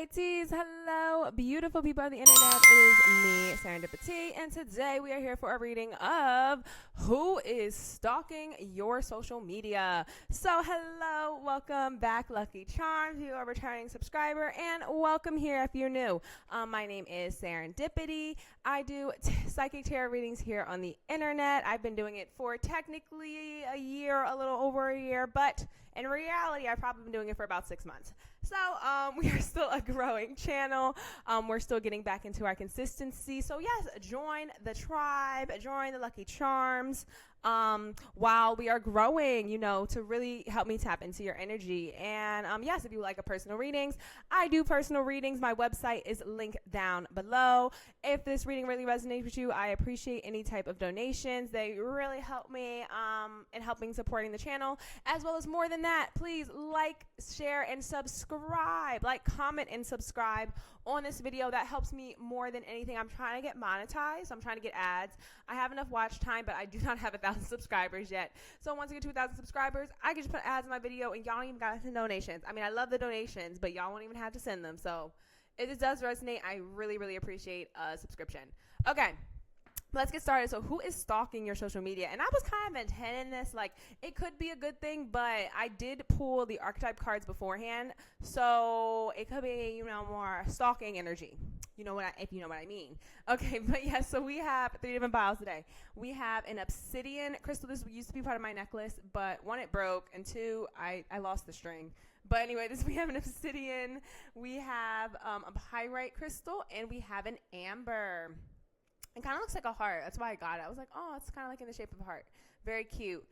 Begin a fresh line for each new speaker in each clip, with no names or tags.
righties, hello, beautiful people of the internet. It is me, Serendipity, and today we are here for a reading of who is stalking your social media. So, hello, welcome back, Lucky Charms. You are a returning subscriber, and welcome here if you're new. My name is Serendipity. I do psychic tarot readings here on the internet. I've been doing it for technically a year, a little over a year, but in reality, I've probably been doing it for about 6 months. So we are still a growing channel. We're still getting back into our consistency. So yes, join the tribe, join the Lucky Charms while we are growing, you know, to really help me tap into your energy. And yes, if you like a personal readings, I do personal readings. My website is linked down below. If this reading really resonates with you, I appreciate any type of donations. They really help me in helping supporting the channel. As well as more than that, please like, share, and subscribe. Like, comment, and subscribe on this video. That helps me more than anything. I'm trying to get monetized. I'm trying to get ads. I have enough watch time, but I do not have 1,000 subscribers yet. So once I get to 1,000 subscribers, I can just put ads in my video, and y'all don't even got to send donations. I mean, I love the donations, but y'all won't even have to send them. So if it does resonate, I really, really appreciate a subscription. Okay. Let's get started. So who is stalking your social media? And I was kind of intending this, like, it could be a good thing, but I did pull the archetype cards beforehand. So it could be, you know, more stalking energy. You know what if you know what I mean. Okay, but yeah, so we have 3 different piles today. We have an obsidian crystal. This used to be part of my necklace, but 1, it broke, and 2, I lost the string. But anyway, we have an obsidian, we have a pyrite crystal, and we have an amber. It kind of looks like a heart. That's why I got it. I was like, oh, it's kind of like in the shape of a heart. Very cute.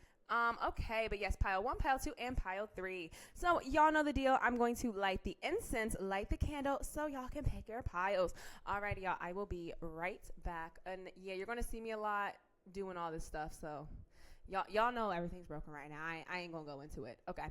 Okay, but yes, pile 1, pile 2, and pile 3. So y'all know the deal. I'm going to light the incense, light the candle, so y'all can pick your piles. Alrighty, y'all. I will be right back. And yeah, you're going to see me a lot doing all this stuff. So y'all know everything's broken right now. I ain't going to go into it. Okay.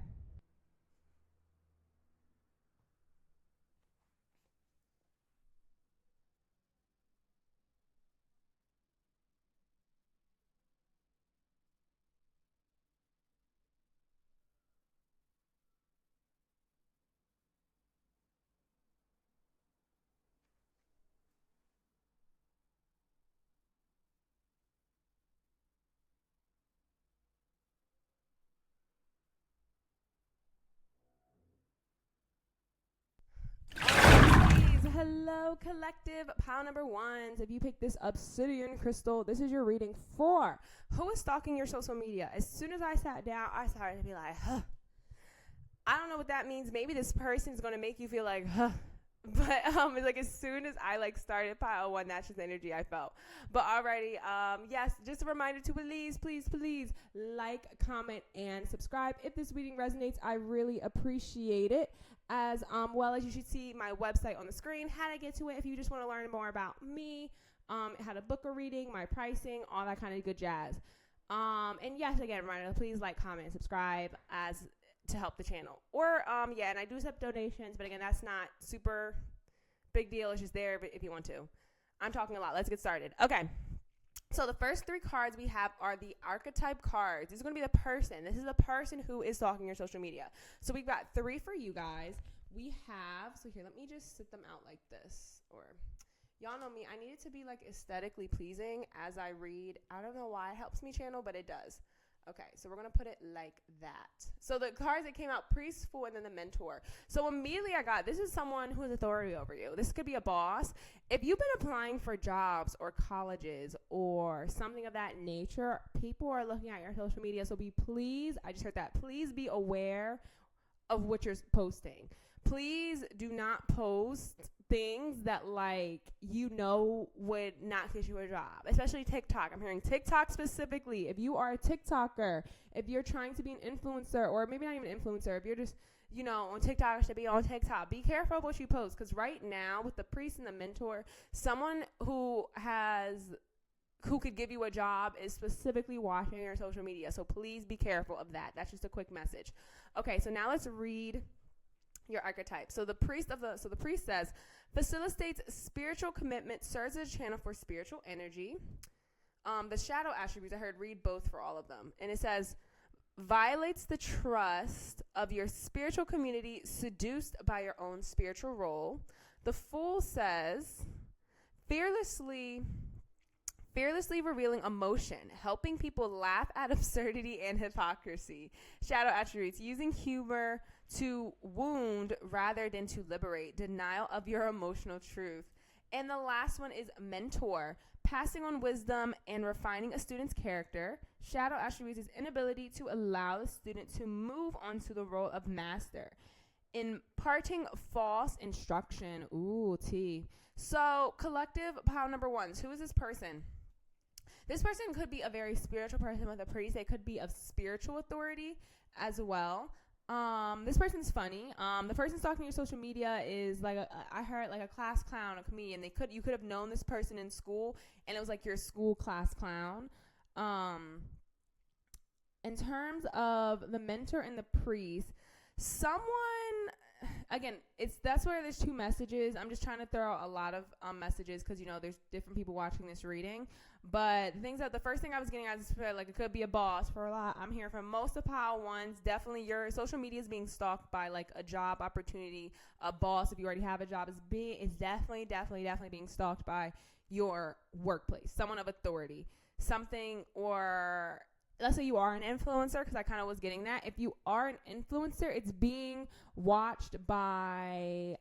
Hello, collective. Pile number 1. If you pick this obsidian crystal, this is your reading for who is stalking your social media. As soon as I sat down, I started to be like, huh. I don't know what that means. Maybe this person is going to make you feel like, huh. But it's like as soon as I started pile 1, that's just the energy I felt. But alrighty, yes, just a reminder to please like, comment, and subscribe. If this reading resonates, I really appreciate it. As well as you should see my website on the screen, how to get to it if you just want to learn more about me, how to book a reading, my pricing, all that kind of good jazz. And yes, again, reminder, please like, comment, and subscribe as to help the channel. Or yeah, and I do accept donations, but again, that's not super big deal. It's just there if you want to. I'm talking a lot. Let's get started. Okay. So the first 3 cards we have are the archetype cards. This is going to be the person. This is the person who is stalking your social media. So we've got 3 for you guys. We have, so here, let me just sit them out like this. Or y'all know me. I need it to be like aesthetically pleasing as I read. I don't know why it helps me channel, but it does. Okay, so we're going to put it like that. So the cards that came out, priest, fool, and then the mentor. So immediately I got, this is someone who has authority over you. This could be a boss. If you've been applying for jobs or colleges or something of that nature, people are looking at your social media. So I just heard that, please be aware of what you're posting. Please do not post things that would not get you a job, especially TikTok. I'm hearing TikTok specifically. If you are a TikToker, if you're trying to be an influencer, or maybe not even an influencer, if you're just, you know, on TikTok, should be on TikTok. Be careful of what you post, because right now with the priest and the mentor, someone who could give you a job is specifically watching your social media. So please be careful of that. That's just a quick message. Okay, so now let's read your archetype. So the priest says, facilitates spiritual commitment, serves as a channel for spiritual energy. The shadow attributes, I heard read both for all of them. And it says, violates the trust of your spiritual community, seduced by your own spiritual role. The Fool says, fearlessly revealing emotion, helping people laugh at absurdity and hypocrisy. Shadow attributes, using humor to wound rather than to liberate, denial of your emotional truth. And the last one is Mentor, passing on wisdom and refining a student's character. Shadow attributes is inability to allow the student to move on to the role of master, imparting false instruction. Ooh, T. So collective pile number 1. Who is this person? This person could be a very spiritual person with a priest. They could be of spiritual authority as well. This person's funny. The person stalking your social media is like I heard like a class clown, a comedian. You could have known this person in school, and it was like your school class clown. In terms of the mentor and the priest, someone, again, that's where there's 2 messages. I'm just trying to throw out a lot of messages because, there's different people watching this reading. But the first thing I was getting at is like it could be a boss for a lot. I'm hearing from most of pile 1s. Definitely your social media is being stalked by like a job opportunity. A boss, if you already have a job, is definitely being stalked by your workplace. Someone of authority. Something, or let's say you are an influencer, because I kind of was getting that. If you are an influencer, it's being watched by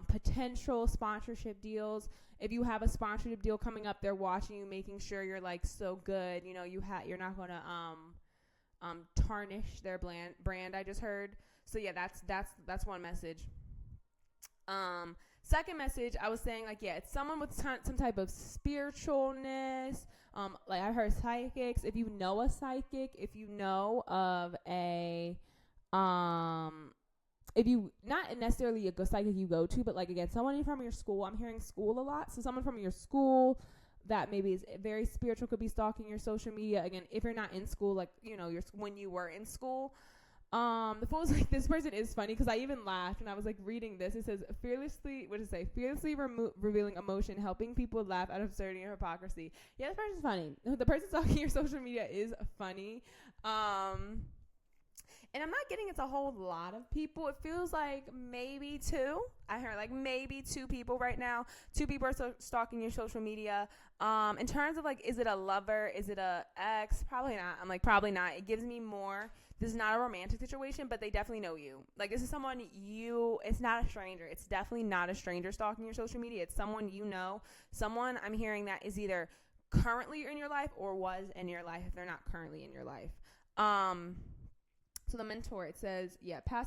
potential sponsorship deals. If you have a sponsorship deal coming up, they're watching you, making sure you're like so good. You're not going to tarnish their brand. I just heard. So yeah, that's one message. Second message, I was saying like, yeah, it's someone with some type of spiritualness. Like I heard psychics. If you know a psychic, if you know of if you, not necessarily a psychic you go to, but like again, someone from your school. I'm hearing school a lot. So someone from your school that maybe is very spiritual could be stalking your social media. Again, if you're not in school, like, when you were in school. The Fool's like, this person is funny because I even laughed when I was like reading this. It says fearlessly revealing emotion, helping people laugh at absurdity and hypocrisy. Yeah, this person's funny. The person talking your social media is funny. And I'm not getting it's a whole lot of people. It feels like maybe 2. I heard like maybe 2 people right now. 2 people are stalking your social media. In terms of like, is it a lover? Is it a ex? Probably not. I'm like, probably not. It gives me more. This is not a romantic situation, but they definitely know you. Like, this is someone it's not a stranger. It's definitely not a stranger stalking your social media. It's someone you know. Someone I'm hearing that is either currently in your life or was in your life if they're not currently in your life. So the mentor, it says,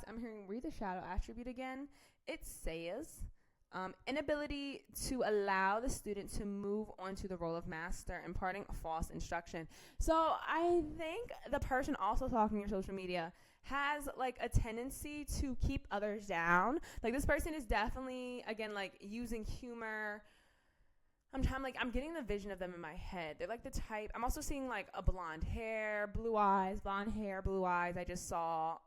I'm hearing read the shadow attribute again. It says, inability to allow the student to move on to the role of master, imparting a false instruction. So I think the person also talking your social media has like a tendency to keep others down. Like this person is definitely, again, like using humor. I'm getting the vision of them in my head. They're like the type. I'm also seeing like a blonde hair, blue eyes. I just saw.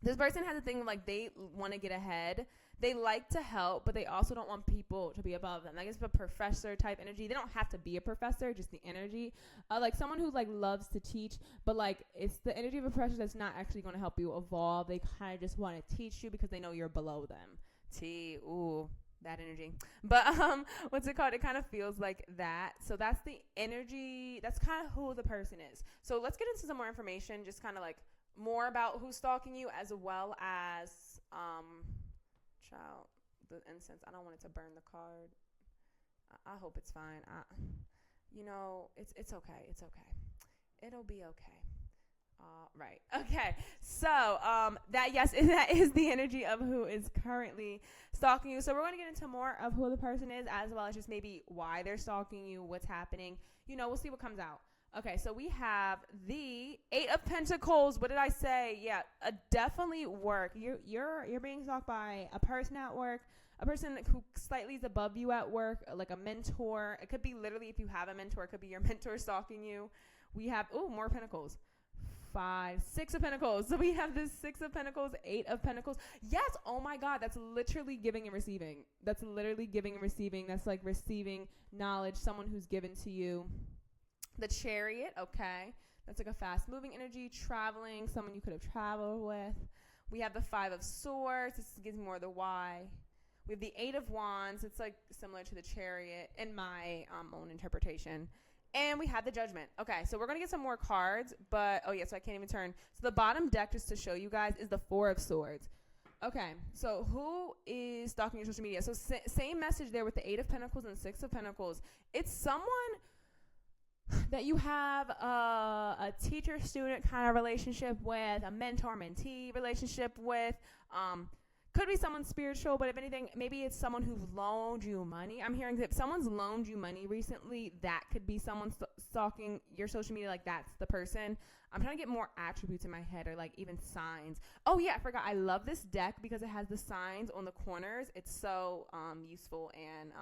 This person has a thing like they want to get ahead. They like to help, but they also don't want people to be above them. Like it's a professor type energy. They don't have to be a professor, just the energy. Like someone who like loves to teach, but like it's the energy of a professor that's not actually going to help you evolve. They kind of just want to teach you because they know you're below them. Ooh. That energy. But what's it called? It kind of feels like that. So that's the energy. That's kind of who the person is. So let's get into some more information, just kind of like more about who's stalking you, as well as the incense. I don't want it to burn the card. I hope it's fine. It's okay. It's okay. It'll be okay. Right. Okay. So, that is the energy of who is currently stalking you. So we're going to get into more of who the person is, as well as just maybe why they're stalking you, what's happening. We'll see what comes out. Okay. So we have the 8 of Pentacles. What did I say? Yeah, definitely work. You're being stalked by a person at work, a person who slightly is above you at work, like a mentor. It could be literally, if you have a mentor, it could be your mentor stalking you. We have, more Pentacles. 5, 6 of Pentacles. So we have this 6 of Pentacles, 8 of Pentacles. Yes. Oh my God. That's literally giving and receiving. That's like receiving knowledge. Someone who's given to you. The Chariot. Okay. That's like a fast moving energy, traveling, someone you could have traveled with. We have the 5 of Swords. This gives me more of the why. We have the 8 of Wands. It's like similar to the Chariot in my own interpretation. And we have the Judgment. Okay, so we're going to get some more cards, but, oh yeah, so I can't even turn. So the bottom deck, just to show you guys, is the 4 of Swords. Okay, so who is stalking your social media? So same message there with the 8 of Pentacles and 6 of Pentacles. It's someone that you have a teacher-student kind of relationship with, a mentor-mentee relationship with. Could be someone spiritual, but if anything, maybe it's someone who's loaned you money. I'm hearing that if someone's loaned you money recently, that could be someone stalking your social media. Like, that's the person. I'm trying to get more attributes in my head, or like even signs. Oh yeah, I forgot. I love this deck because it has the signs on the corners. It's so useful, and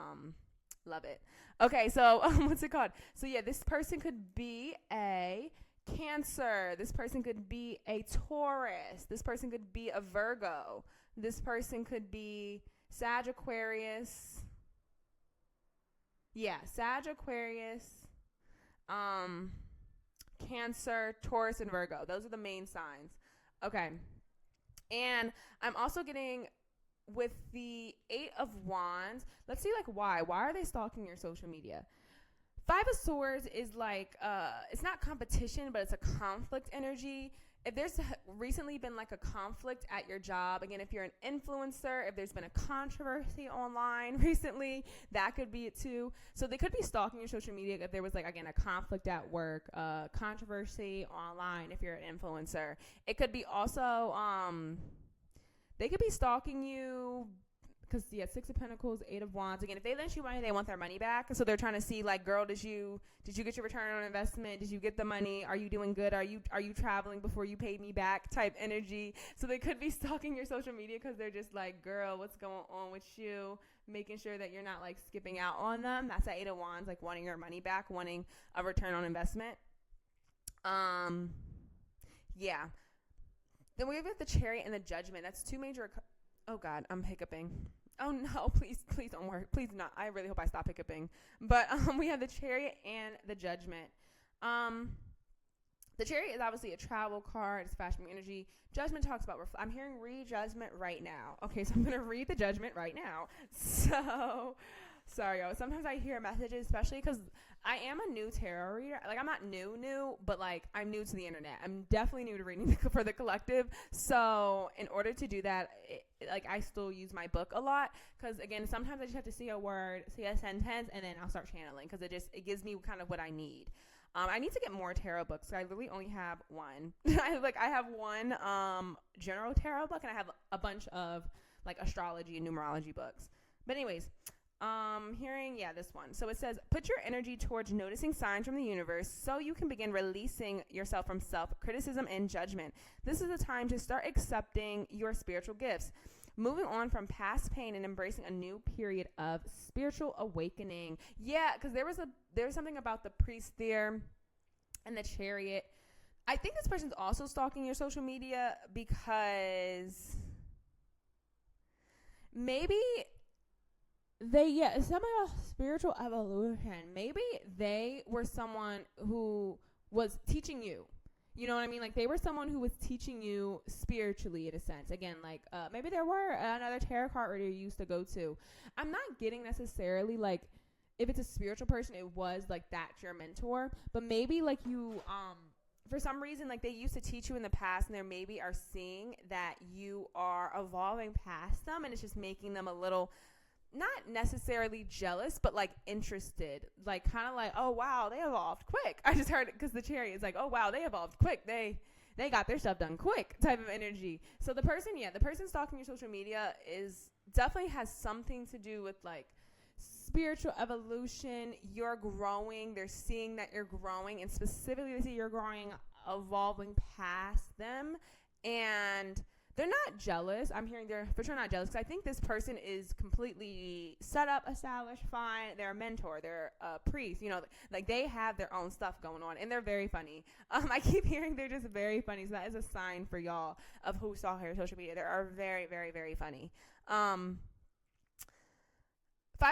love it. Okay, so what's it called? So yeah, this person could be a Cancer. This person could be a Taurus. This person could be a Virgo. This person could be Sagittarius. Yeah, Sagittarius, Cancer, Taurus, and Virgo. Those are the main signs. Okay. And I'm also getting with the 8 of Wands. Let's see, like, why. Why are they stalking your social media? 5 of Swords is like, it's not competition, but it's a conflict energy. If there's recently been like a conflict at your job, again, if you're an influencer, if there's been a controversy online recently, that could be it too. So they could be stalking your social media if there was, like, again, a conflict at work, controversy online if you're an influencer. It could be also, they could be stalking you because, yeah, 6 of Pentacles, 8 of Wands. Again, if they lent you money, they want their money back. So they're trying to see, like, girl, did you get your return on investment? Did you get the money? Are you doing good? Are you traveling before you paid me back type energy? So they could be stalking your social media because they're just like, girl, what's going on with you? Making sure that you're not, like, skipping out on them. That's the 8 of Wands, like, wanting your money back, wanting a return on investment. Yeah. Then we have the Chariot and the Judgment. That's two major. Oh God, I'm hiccuping. Oh no, please don't work. Please not. I really hope I stop hiccuping. But we have the Chariot and the Judgment. The Chariot is obviously a travel card. It's fast moving energy. Judgment talks about, I'm hearing read Judgment right now. Okay, so I'm going to read the Judgment right now. So, sorry, y'all. Sometimes I hear messages, especially because I am a new tarot reader. Like, I'm not new, but, like, I'm new to the internet. I'm definitely new to reading for the collective. So, in order to do that, I still use my book a lot. Because, again, sometimes I just have to see a word, see a sentence, and then I'll start channeling. Because it gives me kind of what I need. I need to get more tarot books. I literally only have one. I have one general tarot book, and I have a bunch of, like, astrology and numerology books. But anyways, hearing, this one. So it says, put your energy towards noticing signs from the universe so you can begin releasing yourself from self-criticism and judgment. This is a time to start accepting your spiritual gifts, moving on from past pain and embracing a new period of spiritual awakening. Yeah, because there was something about the priest there and the Chariot. I think this person's also stalking your social media because maybe it's something about spiritual evolution. Maybe they were someone who was teaching you. You know what I mean? Like, they were someone who was teaching you spiritually, in a sense. Again, like, maybe there were another tarot card reader you used to go to. I'm not getting necessarily, like, if it's a spiritual person, it was, like, that's your mentor. But maybe, like, you, for some reason, like, they used to teach you in the past, and they maybe are seeing that you are evolving past them, and it's just making them a little, not necessarily jealous, but, like, interested. Like, kind of like, oh, wow, they evolved quick. I just heard it because the Chariot is like, oh, wow, they evolved quick. They got their stuff done quick type of energy. So the person stalking your social media definitely has something to do with, like, spiritual evolution. You're growing. They're seeing that you're growing, and specifically they see you're growing, evolving past them, and they're not jealous. I'm hearing they're for sure not jealous, because I think this person is completely set up, established, fine. They're a mentor. They're a priest. You know, like, they have their own stuff going on, and they're very funny. I keep hearing they're just very funny, so that is a sign for y'all of who stalk her social media. They are very, very, very funny. 5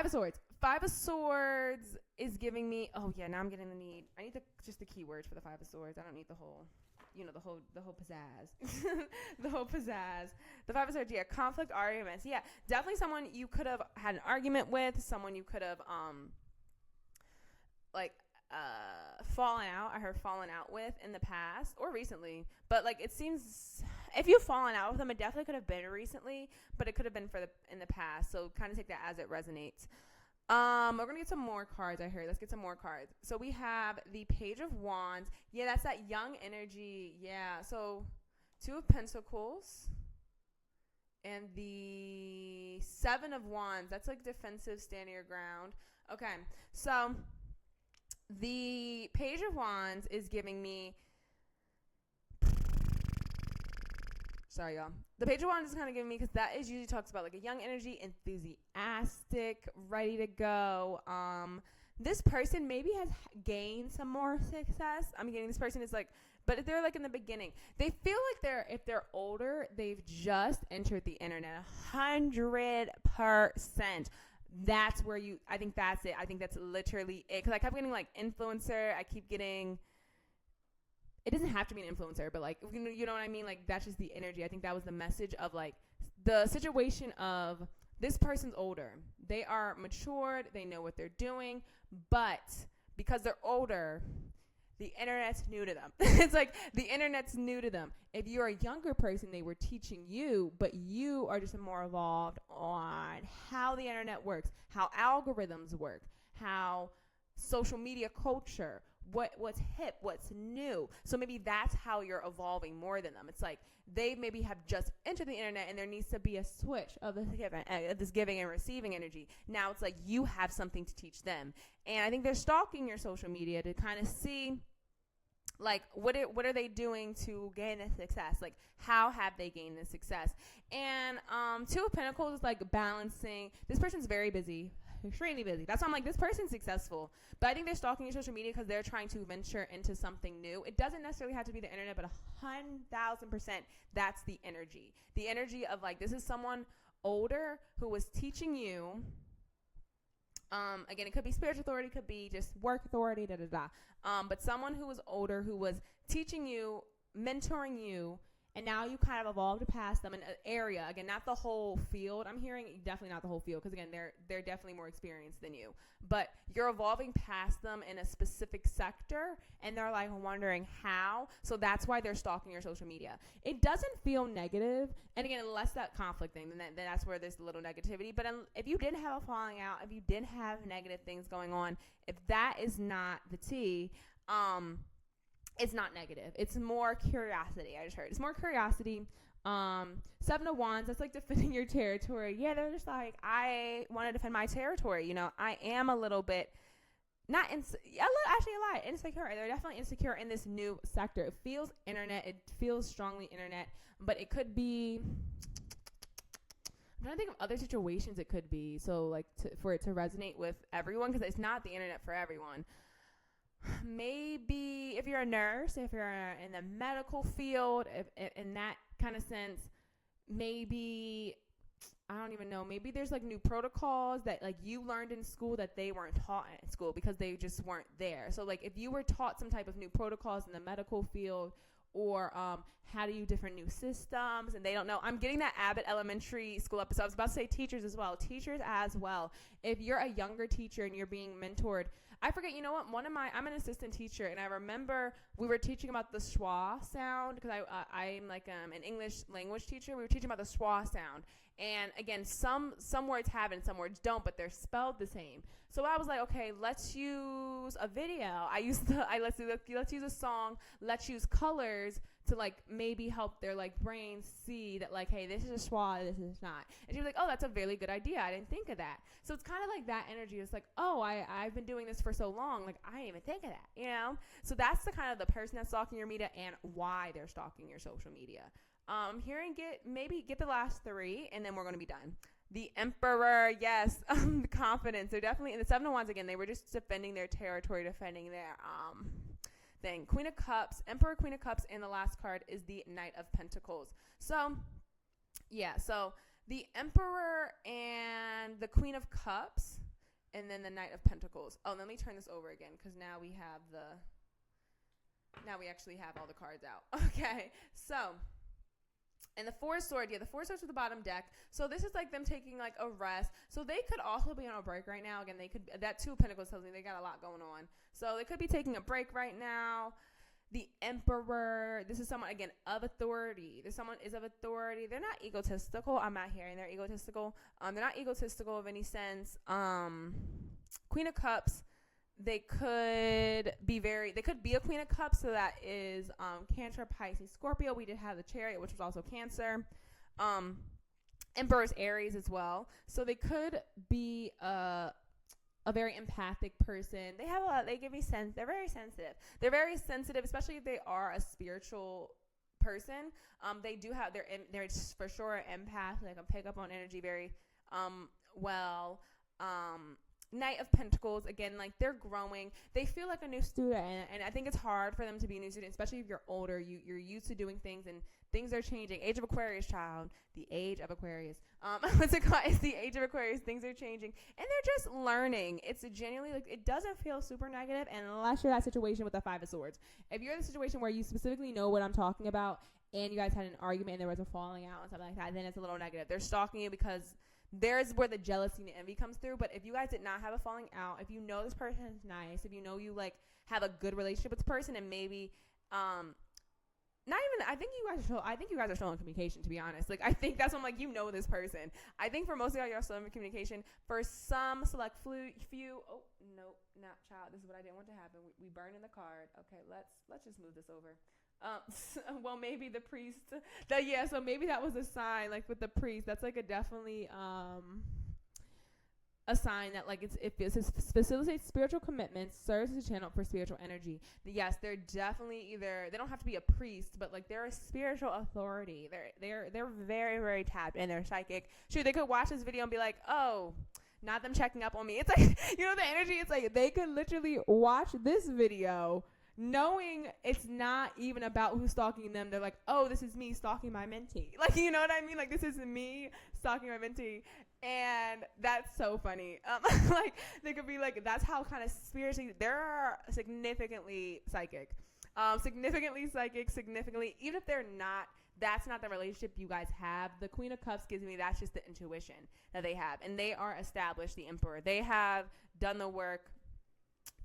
of Swords. Five of Swords is giving me, oh yeah, now I'm getting I need just the keywords for the Five of Swords. I don't need the whole, the whole pizzazz. The whole pizzazz. The Five of Swords, yeah, conflict, arguments. Yeah, definitely someone you could have had an argument with, someone you could have, fallen out. I heard fallen out with in the past or recently, but like it seems if you've fallen out with them, it definitely could have been recently, but it could have been in the past. So kind of take that as it resonates. We're gonna get some more cards. I heard. Let's get some more cards. So we have the Page of Wands. Yeah, that's that young energy. Yeah. So Two of Pentacles and the Seven of Wands. That's like defensive, standing your ground. Okay. So the Page of Wands is giving me, sorry y'all, the Page of Wands is kind of giving me, because that is usually talks about like a young energy, enthusiastic, ready to go. This person maybe has gained some more success. I'm getting this person is like, but they're like in the beginning. They feel like if they're older, they've just entered the internet 100%. That's where I think that's it. I think that's literally it. Because I kept getting like influencer. I keep getting, it doesn't have to be an influencer, but like, you know what I mean? Like, that's just the energy. I think that was the message of like the situation of this person's older. They are matured. They know what they're doing. But because they're older, the internet's new to them. It's like the internet's new to them. If you're a younger person, they were teaching you, but you are just more evolved on how the internet works, how algorithms work, how social media culture, what's hip, what's new. So maybe that's how you're evolving more than them. It's like they maybe have just entered the internet and there needs to be a switch of this giving and receiving energy. Now it's like you have something to teach them. And I think they're stalking your social media to kind of see, like, what are they doing to gain this success? Like, how have they gained this success? And Two of Pentacles is like balancing. This person's very busy, extremely busy. That's why I'm like, this person's successful. But I think they're stalking your social media because they're trying to venture into something new. It doesn't necessarily have to be the internet, but 1,000%, that's the energy. The energy of like, this is someone older who was teaching you. Again, it could be spiritual authority, could be just work authority, but someone who was older, who was teaching you, mentoring you, and now you kind of evolved past them in an area. Again, not the whole field. I'm hearing definitely not the whole field, because again, they're definitely more experienced than you. But you're evolving past them in a specific sector, and they're like wondering how. So that's why they're stalking your social media. It doesn't feel negative, and again, unless that conflict thing, then that's where there's a little negativity. But if you did have a falling out, if you did have negative things going on, if that is not the tea, it's not negative. It's more curiosity. I just heard it's more curiosity. Seven of Wands, that's like defending your territory. Yeah, they're just like, I want to defend my territory. You know, I am a little bit actually a lot insecure. They're definitely insecure in this new sector. It feels internet. It feels strongly internet, but it could be. I'm trying to think of other situations it could be. So like for it to resonate with everyone, because it's not the internet for everyone. Maybe if you're a nurse, if you're in the medical field, if in that kind of sense, maybe, I don't even know, maybe there's like new protocols that like you learned in school that they weren't taught in school because they just weren't there. So like if you were taught some type of new protocols in the medical field, or how do you different new systems, and they don't know. I'm getting that Abbott Elementary School episode. I was about to say teachers as well. Teachers as well. If you're a younger teacher and you're being mentored, I forget, you know what, I'm an assistant teacher, and I remember we were teaching about the schwa sound, because I'm like an English language teacher. We were teaching about the schwa sound. And again, some words have it and some words don't, but they're spelled the same. So I was like, okay, let's use a video. Let's use a song. Let's use colors to like maybe help their like brains see that like, hey, this is a schwa, this is not. And she was like, oh, that's a really good idea. I didn't think of that. So it's kind of like that energy. It's like, oh, I've been doing this for so long. Like, I didn't even think of that, you know? So that's the kind of the person that's stalking your media and why they're stalking your social media. Hearing get the last three, and then we're going to be done. The Emperor, yes, the confidence. They're definitely in the Seven of Wands again. They were just defending their territory, defending their thing. Queen of Cups, Emperor, Queen of Cups, and the last card is the Knight of Pentacles. So, yeah, so the Emperor and the Queen of Cups, And then the Knight of Pentacles. Oh, let me turn this over again because now we actually have all the cards out. Okay, so, and the Four of Swords, the Four of Swords at the bottom deck. So this is like them taking like a rest. So they could also be on a break right now. Again, that Two of Pentacles tells me they got a lot going on. So they could be taking a break right now. The Emperor, this is someone, again, of authority. This someone is of authority. They're not egotistical. I'm not hearing they're egotistical. They're not egotistical of any sense. Queen of Cups, they could be a Queen of Cups. So that is Cancer, Pisces, Scorpio. We did have the Chariot, which was also Cancer. Emperor's Aries as well. So they could be a very empathic person. They give me sense. They're very sensitive. They're very sensitive, especially if they are a spiritual person. They do have, they're for sure an empath. They can pick up on energy very well. Knight of Pentacles, again, like they're growing. They feel like a new student, and I think it's hard for them to be a new student, especially if you're older. You're used to doing things, and things are changing. Age of Aquarius, child. The age of Aquarius. What's it called? It's the age of Aquarius. Things are changing, and they're just learning. It's genuinely like it doesn't feel super negative, and unless you're that situation with the Five of Swords. If you're in a situation where you specifically know what I'm talking about, and you guys had an argument and there was a falling out and something like that, then it's a little negative. They're stalking you because there's where the jealousy and the envy comes through. But if you guys did not have a falling out, if you know this person is nice, if you know you like have a good relationship with this person, and maybe I think you guys are still in communication, to be honest. Like, I think that's when, like, you know this person. I think for most of y'all, you're still in communication. For some select few, oh, no, not child. This is what I didn't want to happen. We burn in the card. Okay, let's just move this over. Well, maybe the priest. So maybe that was a sign, like with the priest. That's like a definitely a sign that like it facilitates spiritual commitments, serves as a channel for spiritual energy. Yes, they're definitely they don't have to be a priest, but like they're a spiritual authority. They're very, very tapped, and they're psychic. Sure, they could watch this video and be like, oh, not them checking up on me. It's like, you know, the energy. It's like they could literally watch this video knowing it's not even about who's stalking them. They're like, oh, this is me stalking my mentee. Like, you know what I mean? Like, this is me stalking my mentee. And that's so funny. Like, they could be like, that's how kind of spiritually, they're significantly psychic. Significantly, even if they're not, that's not the relationship you guys have. The Queen of Cups gives me, that's just the intuition that they have. And they are established, the Emperor. They have done the work.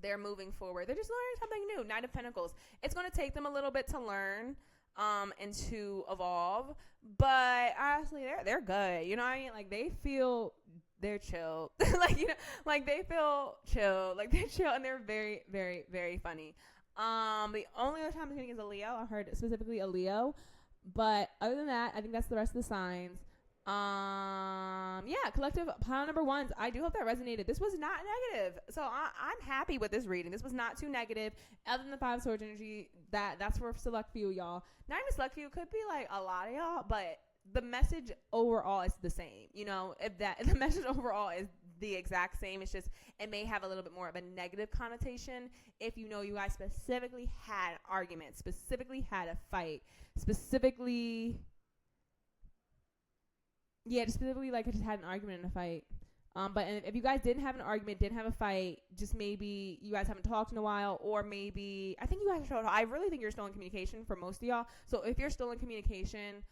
They're moving forward. They're just learning something new. Knight of Pentacles. It's going to take them a little bit to learn and to evolve. But honestly, they're good. You know what I mean? Like, they're chill. Like, you know, like they feel chill. Like, they're chill, and they're very, very, very funny. The only other time I'm getting is a Leo. I heard specifically a Leo. But other than that, I think that's the rest of the signs. Yeah, collective pile number ones. I do hope that resonated. This was not negative, so I'm happy with this reading. This was not too negative. Other than the Five of Swords energy, that's for select few, y'all. Not even select few, could be like a lot of y'all, but the message overall is the same. You know, if the message overall is the exact same, it's just it may have a little bit more of a negative connotation if you know you guys specifically had an argument, specifically had a fight, specifically like I just had an argument and a fight. But if you guys didn't have an argument, didn't have a fight, just maybe you guys haven't talked in a while, or maybe I think you guys are still, I really think you're still in communication for most of y'all. So if you're still in communication,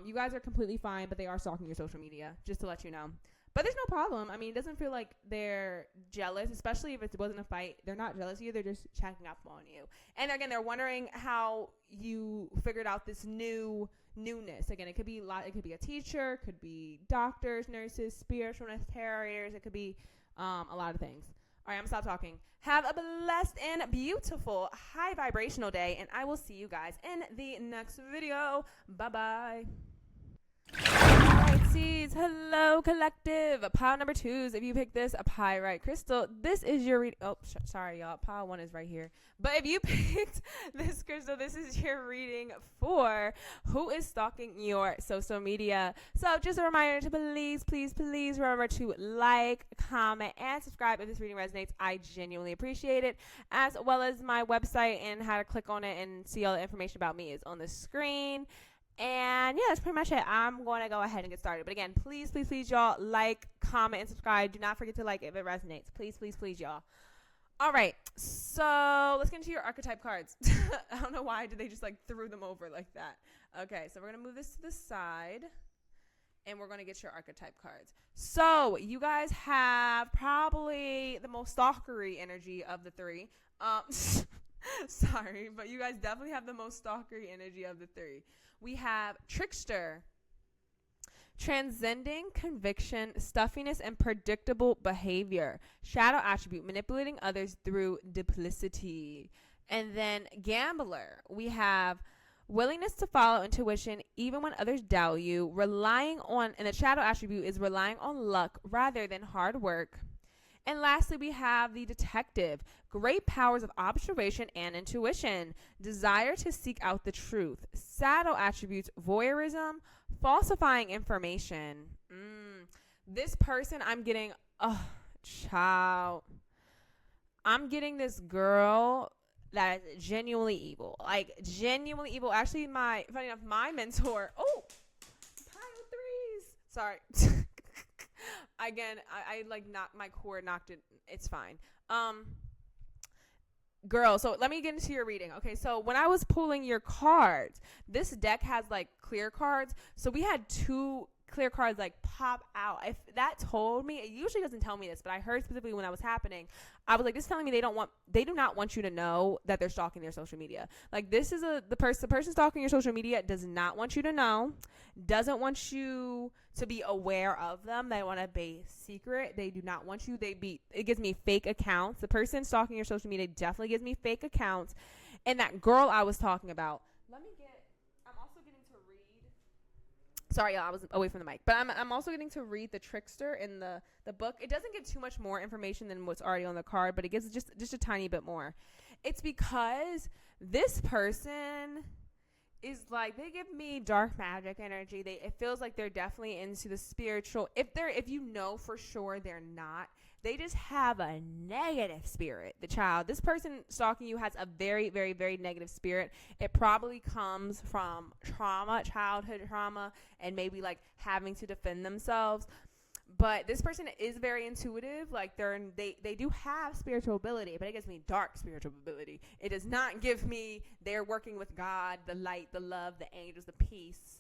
you guys are completely fine, but they are stalking your social media, just to let you know. But there's no problem. I mean, it doesn't feel like they're jealous, especially if it wasn't a fight. They're not jealous of you. They're just checking up on you. And again, they're wondering how you figured out this newness. Again, it could be it could be a teacher, it could be doctors, nurses, spiritualness, tarot. It could be a lot of things. All right, I'm gonna stop talking. Have a blessed and beautiful high vibrational day, and I will see you guys in the next video. Bye-bye. Alright, seeds. Hello, collective. Pile number 2s. If you pick this, a pyrite crystal, this is your reading. Oh, sorry, y'all. Pile 1 is right here. But if you picked this crystal, this is your reading for who is stalking your social media. So just a reminder to please remember to like, comment, and subscribe if this reading resonates. I genuinely appreciate it. As well as my website and how to click on it and see all the information about me is on the screen. And yeah, that's pretty much it. I'm going to go ahead and get started. But again, please, y'all, like, comment, and subscribe. Do not forget to like if it resonates. Please, please, please, y'all. All right, so let's get into your archetype cards. I don't know why did they just like threw them over like that. Okay, so we're going to move this to the side, and we're going to get your archetype cards. So you guys have probably the most stalkery energy of the three. Sorry, but you guys definitely have the most stalkery energy of the three. We have trickster, transcending conviction, stuffiness, and predictable behavior. Shadow attribute, manipulating others through duplicity. And then gambler, we have willingness to follow intuition even when others doubt you, relying on, and the shadow attribute is relying on luck rather than hard work. And lastly, we have the detective, great powers of observation and intuition, desire to seek out the truth, shadow attributes, voyeurism, falsifying information. This person, I'm getting, child. I'm getting this girl that is genuinely evil. Like, genuinely evil. Actually, funny enough, my mentor, pile threes. Sorry. Again, I like knocked my cord, knocked it. It's fine. Girl, so let me get into your reading. Okay, so when I was pulling your cards, this deck has like clear cards. So we had 2 clear cards like pop out. If that told me, it usually doesn't tell me this, but I heard specifically when that was happening, I was like, this is telling me they do not want you to know that they're stalking their social media. Like, this is the person stalking your social media does not want you to know, doesn't want you to be aware of them. They want to be secret. They do not want you. It gives me fake accounts. The person stalking your social media definitely gives me fake accounts. And that girl I was talking about, I'm also getting to read. Sorry, y'all, I was away from the mic. But I'm also getting to read the trickster in the book. It doesn't give too much more information than what's already on the card, but it gives just a tiny bit more. It's because this person is like, they give me dark magic energy. It feels like they're definitely into the spiritual. If you know for sure they're not, they just have a negative spirit. This person stalking you has a very, very, very negative spirit. It probably comes from trauma, childhood trauma, and maybe like having to defend themselves. But this person is very intuitive. Like they do have spiritual ability, but it gives me dark spiritual ability. It does not give me they're working with God, the light, the love, the angels, the peace.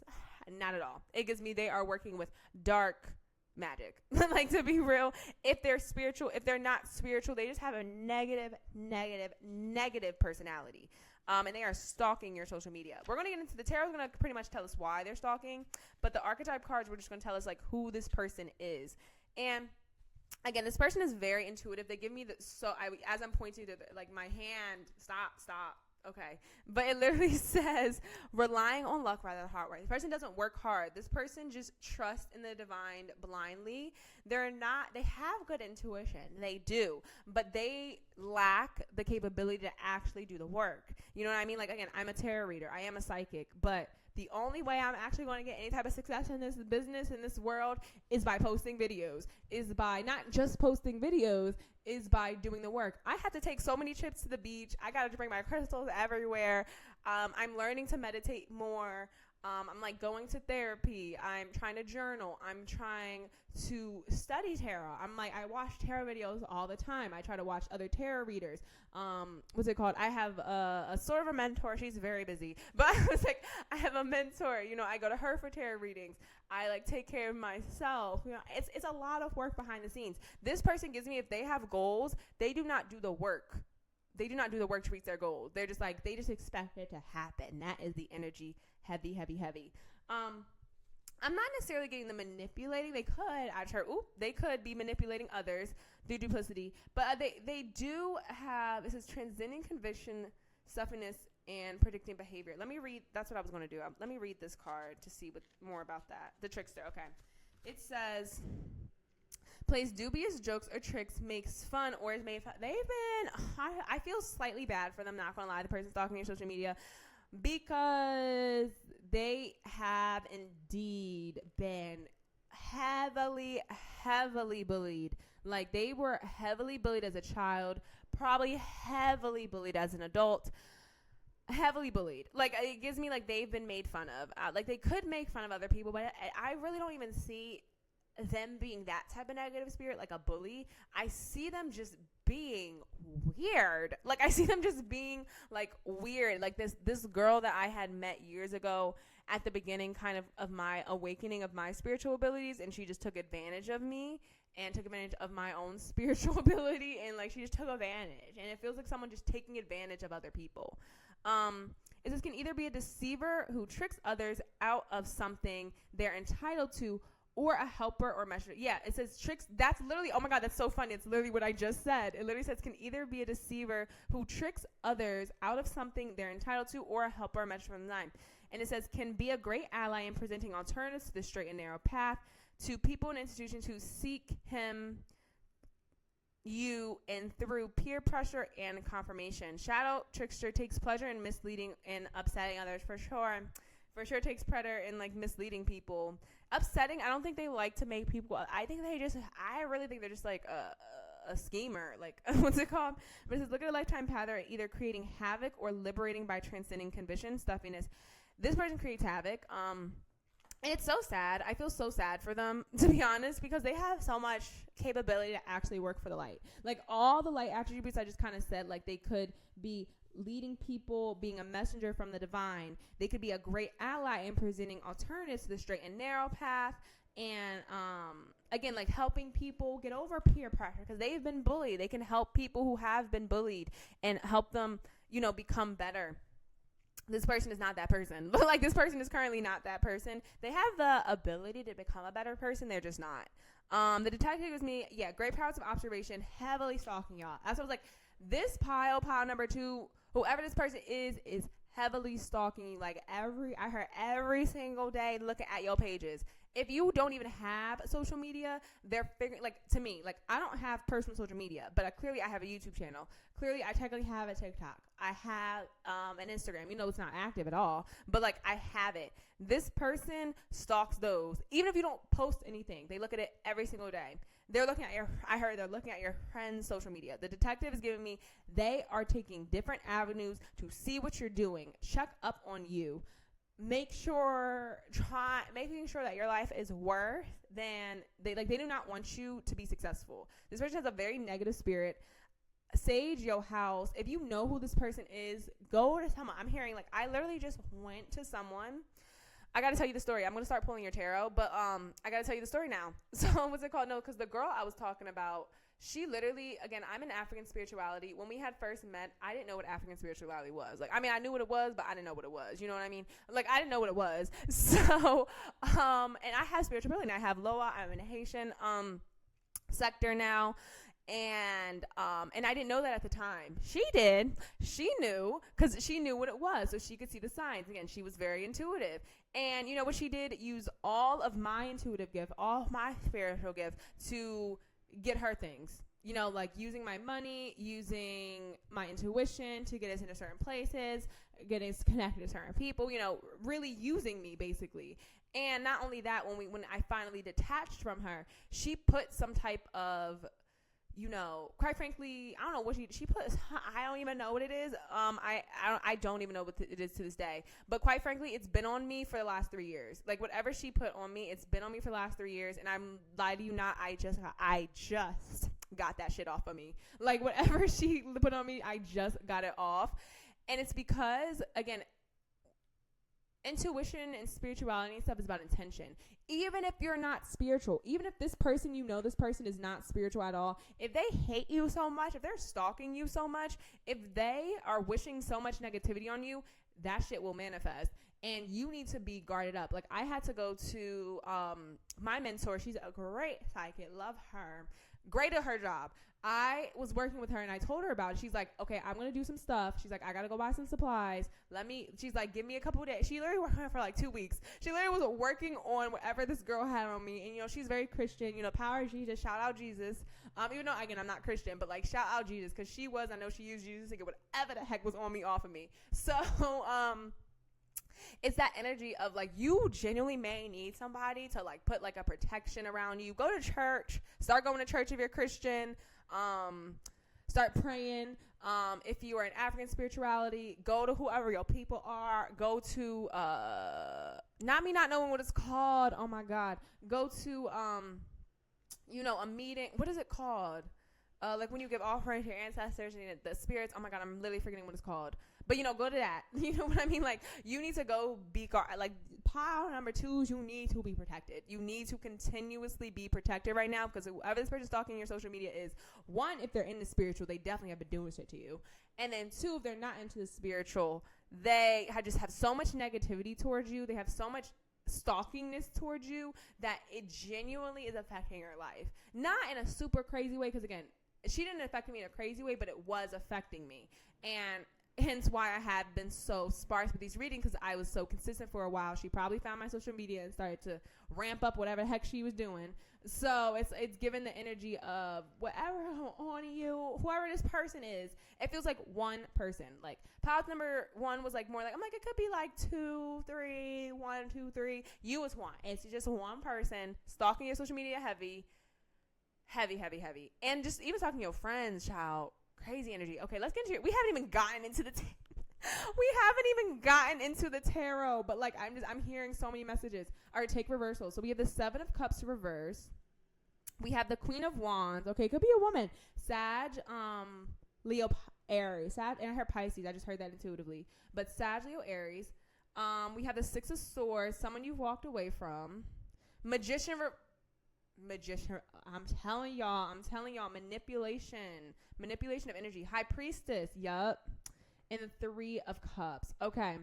Not at all. It gives me they are working with dark magic. Like, to be real, if they're spiritual, if they're not spiritual, they just have a negative personality. And they are stalking your social media. We're going to get into the tarot. Is going to pretty much tell us why they're stalking. But the archetype cards, we're just going to tell us, like, who this person is. And, again, this person is very intuitive. They give me as I'm pointing to, like, my hand, stop. Okay. But it literally says, relying on luck rather than hard work. This person doesn't work hard. This person just trusts in the divine blindly. They have good intuition. They do. But they lack the capability to actually do the work. You know what I mean? Like, again, I'm a tarot reader. I am a psychic. But the only way I'm actually going to get any type of success in this business, in this world, is by posting videos, is by not just posting videos, is by doing the work. I have to take so many trips to the beach. I got to bring my crystals everywhere. I'm learning to meditate more. I'm like going to therapy. I'm trying to journal. I'm trying to study tarot. I watch tarot videos all the time. I try to watch other tarot readers. What's it called? I have a sort of a mentor. She's very busy, but I have a mentor. You know, I go to her for tarot readings. I like take care of myself. You know, it's a lot of work behind the scenes. This person gives me, if they have goals, they do not do the work. They do not do the work to reach their goals. They're just like, they just expect it to happen. That is the energy. Heavy. I'm not necessarily getting the manipulating. They could be manipulating others through duplicity, but they do have, it says transcending conviction, stuffiness, and predicting behavior. Let me read. That's what I was going to do. Let me read this card to see more about that. The trickster. Okay. It says, plays dubious jokes or tricks, makes fun or is made fun. I feel slightly bad for them, not going to lie. The person stalking your social media, because they have indeed been heavily bullied. Like, they were heavily bullied as a child, probably heavily bullied as an adult, heavily bullied. Like, it gives me like they've been made fun of. Like, they could make fun of other people, but I really don't even see them being that type of negative spirit, like a bully. I see them just being weird. Like, I see them just being like weird. Like this girl that I had met years ago at the beginning kind of my awakening of my spiritual abilities, and she just took advantage of me and took advantage of my own spiritual ability, and like she just took advantage, and it feels like someone just taking advantage of other people. This can either be a deceiver who tricks others out of something they're entitled to, or a helper or messenger. Yeah, it says tricks. That's literally, oh my God, that's so funny. It's literally what I just said. It literally says can either be a deceiver who tricks others out of something they're entitled to, or a helper or messenger from the line. And it says can be a great ally in presenting alternatives to the straight and narrow path to people and institutions who seek you and through peer pressure and confirmation. Shadow trickster takes pleasure in misleading and upsetting others, for sure. For sure takes pleasure in like misleading people. Upsetting, I don't think they like to make people, I really think they're just like a schemer, like what's it called? But it says look at a lifetime pattern, either creating havoc or liberating by transcending conviction, stuffiness. This person creates havoc. And it's so sad. I feel so sad for them, to be honest, because they have so much capability to actually work for the light. Like all the light attributes I just kind of said, like they could be leading people, being a messenger from the divine. They could be a great ally in presenting alternatives to the straight and narrow path. And again, like helping people get over peer pressure because they've been bullied. They can help people who have been bullied and help them, become better. This person is not that person, but like this person is currently not that person. They have the ability to become a better person. They're just not. The detective gives me, great powers of observation, heavily stalking y'all. That's what I was like, this pile number 2, whoever this person is heavily stalking you. Like I heard every single day looking at your pages. If you don't even have social media, they're figuring, like, to me, like, I don't have personal social media, but clearly I have a YouTube channel. Clearly I technically have a TikTok. I have an Instagram. It's not active at all, but, like, I have it. This person stalks those. Even if you don't post anything, they look at it every single day. They're looking at they're looking at your friend's social media. The detective is giving me, they are taking different avenues to see what you're doing, check up on you. Making sure that your life is worth than they do not want you to be successful. This person has a very negative spirit. Sage your house. If you know who this person is, go to someone. I'm hearing, like, I literally just went to someone. I got to tell you the story. I'm going to start pulling your tarot, but I got to tell you the story now. So what's it called? No, because the girl I was talking about, she literally, again, I'm in African spirituality. When we had first met, I didn't know what African spirituality was. Like, I mean, I knew what it was, but I didn't know what it was. You know what I mean? Like, I didn't know what it was. So, and I have spirituality, and I have Loa. I'm in a Haitian sector now. And I didn't know that at the time. She did. She knew, because she knew what it was, so she could see the signs. Again, she was very intuitive. And you know what she did? Use all of my intuitive gift, all of my spiritual gift to get her things, like using my money, using my intuition to get us into certain places, get us connected to certain people, really using me basically. And not only that, when I finally detached from her, she put some type of, quite frankly, I don't know what she put. I don't even know what it is. I don't even know what it is to this day. But quite frankly, it's been on me for the last 3 years. Like whatever she put on me, it's been on me for the last 3 years. And I'm lying to you not. I just got that shit off of me. Like whatever she put on me, I just got it off. And it's because, again, intuition and spirituality and stuff is about intention. Even if you're not spiritual, even if this person, this person is not spiritual at all, if they hate you so much, if they're stalking you so much, if they are wishing so much negativity on you, that shit will manifest. And you need to be guarded up. Like I had to go to my mentor. She's a great psychic. Love her. Great at her job. I was working with her and I told her about it. She's like, okay, I'm going to do some stuff. She's like, I got to go buy some supplies. She's like, give me a couple of days. She literally worked on it for like 2 weeks. She literally was working on whatever this girl had on me. And, she's very Christian, power of Jesus, shout out Jesus. Even though, again, I'm not Christian, but like shout out Jesus. Cause I know she used Jesus to get whatever the heck was on me off of me. So, it's that energy of like you genuinely may need somebody to like put like a protection around you. Go to church, start going to church if you're Christian, start praying. If you are in African spirituality, go to whoever your people are. Go to not me not knowing what it's called. Oh my God. Go to a meeting. What is it called? Like when you give offering to your ancestors and the spirits. Oh my God, I'm literally forgetting what it's called. But go to that. You know what I mean? Like you need to go be like pile number 2s. You need to be protected. You need to continuously be protected right now, because whoever this person stalking your social media is, one, if they're into spiritual, they definitely have been doing shit to you, and then 2, if they're not into the spiritual, they just have so much negativity towards you. They have so much stalkingness towards you that it genuinely is affecting your life. Not in a super crazy way, because again, she didn't affect me in a crazy way, but it was affecting me. And hence why I have been so sparse with these readings, because I was so consistent for a while. She probably found my social media and started to ramp up whatever the heck she was doing. So it's given the energy of whatever on you, whoever this person is. It feels like one person. Like pile number 1 was like more like, I'm like, it could be like 2, 3, 1, 2, 3. You was one. It's just one person stalking your social media heavy. And just even talking to your friends, child. Crazy energy. Okay, let's get into it. We haven't even gotten into the tarot, but like I'm hearing so many messages. All right, take reversals. So we have the 7 of Cups reverse. We have the Queen of Wands. Okay, it could be a woman. Sag, Leo, Aries. Sag and her Pisces. I just heard that intuitively. But Sag, Leo, Aries. We have the 6 of Swords. Someone you've walked away from. Magician. I'm telling y'all, manipulation of energy. High Priestess, yup. And the 3 of Cups. Okay,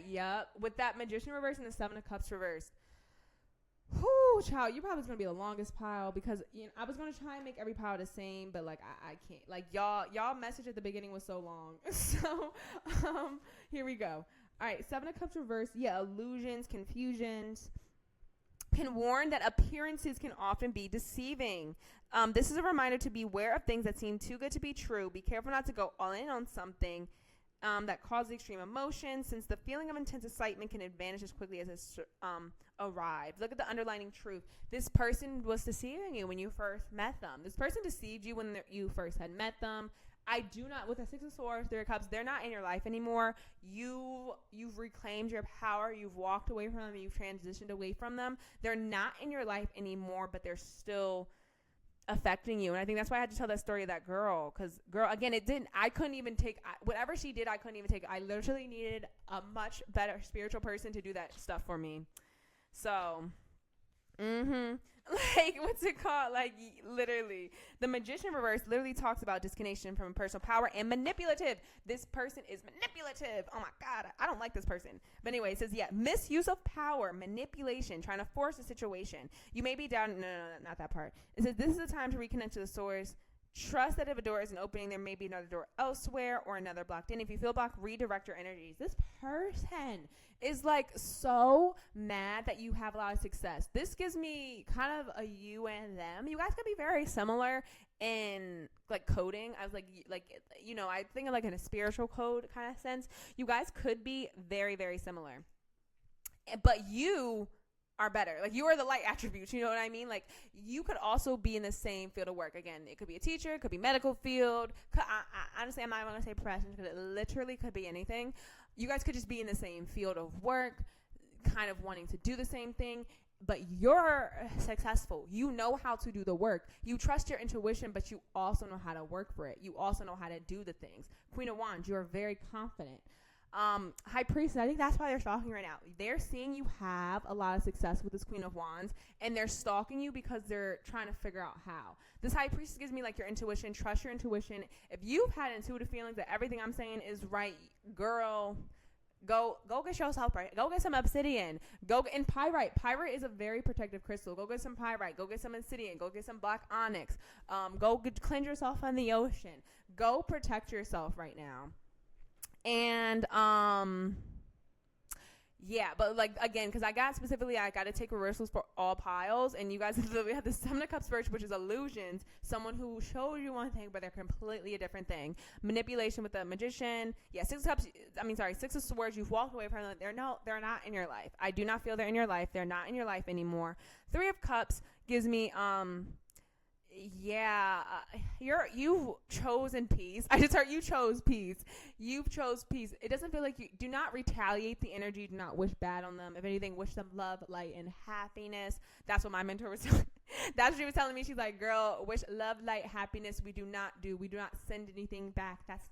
yup. With that Magician reverse and the 7 of Cups reversed. Whoo, child, you probably gonna be the longest pile, because I was gonna try and make every pile the same, but like I can't. Like y'all message at the beginning was so long. So here we go. All right, 7 of Cups reversed. Yeah, illusions, confusions. Can warn that appearances can often be deceiving. This is a reminder to beware of things that seem too good to be true. Be careful not to go all in on something that causes extreme emotion, since the feeling of intense excitement can vanish as quickly as it's arrived. Look at the underlying truth. This person was deceiving you when you first met them. This person deceived you when you first had met them. I do not, with the 6 of Swords, 3 of Cups, they're not in your life anymore. You've reclaimed your power. You've walked away from them. You've transitioned away from them. They're not in your life anymore, but they're still affecting you. And I think that's why I had to tell that story of that girl. Because, girl, again, I couldn't even take, whatever she did, I couldn't even take it. I literally needed a much better spiritual person to do that stuff for me. So, like, what's it called? Like, literally, the Magician reverse literally talks about disconnection from personal power and manipulative. This person is manipulative. Oh my God, I don't like this person. But anyway, it says, yeah, misuse of power, manipulation, trying to force a situation. You may be down. No, not that part. It says, this is the time to reconnect to the source. Trust that if a door isn't opening, there may be another door elsewhere or another blocked in. If you feel blocked, redirect your energies. This person is like so mad that you have a lot of success. This gives me kind of a you and them. You guys could be very similar in like coding. I was like, I think of like in a spiritual code kind of sense. You guys could be very, very similar. But you are better. Like, you are the light attributes, you know what I mean? Like, you could also be in the same field of work. Again, it could be a teacher, it could be medical field. Honestly, I'm not going to say profession, because it literally could be anything. You guys could just be in the same field of work, kind of wanting to do the same thing, but you're successful. You know how to do the work. You trust your intuition, but you also know how to work for it. You also know how to do the things. Queen of Wands, you are very confident. High Priestess, I think that's why they're stalking right now. They're seeing you have a lot of success with this Queen of Wands, and they're stalking you because they're trying to figure out how. This High Priestess gives me like your intuition. Trust your intuition. If you've had intuitive feelings that everything I'm saying is right, girl, go get yourself right. Go get some obsidian. And pyrite. Pyrite is a very protective crystal. Go get some pyrite. Go get some obsidian. Go get some black onyx. Cleanse yourself on the ocean. Go protect yourself right now. And yeah, but like, again, because I got to take reversals for all piles, and you guys literally have the 7 of Cups first, which is illusions. Someone who shows you one thing, but they're completely a different thing. Manipulation with the Magician. Yeah, 6 of Swords. You've walked away from them. They're not in your life. I do not feel they're in your life. They're not in your life anymore. 3 of Cups gives me you've chosen peace. I just heard you chose peace. You've chose peace. It doesn't feel like you do not retaliate the energy. Do not wish bad on them. If anything, wish them love, light, and happiness. That's what my mentor was telling. That's what she was telling me. She's like, girl, wish, love, light, happiness. We do not send anything back. That's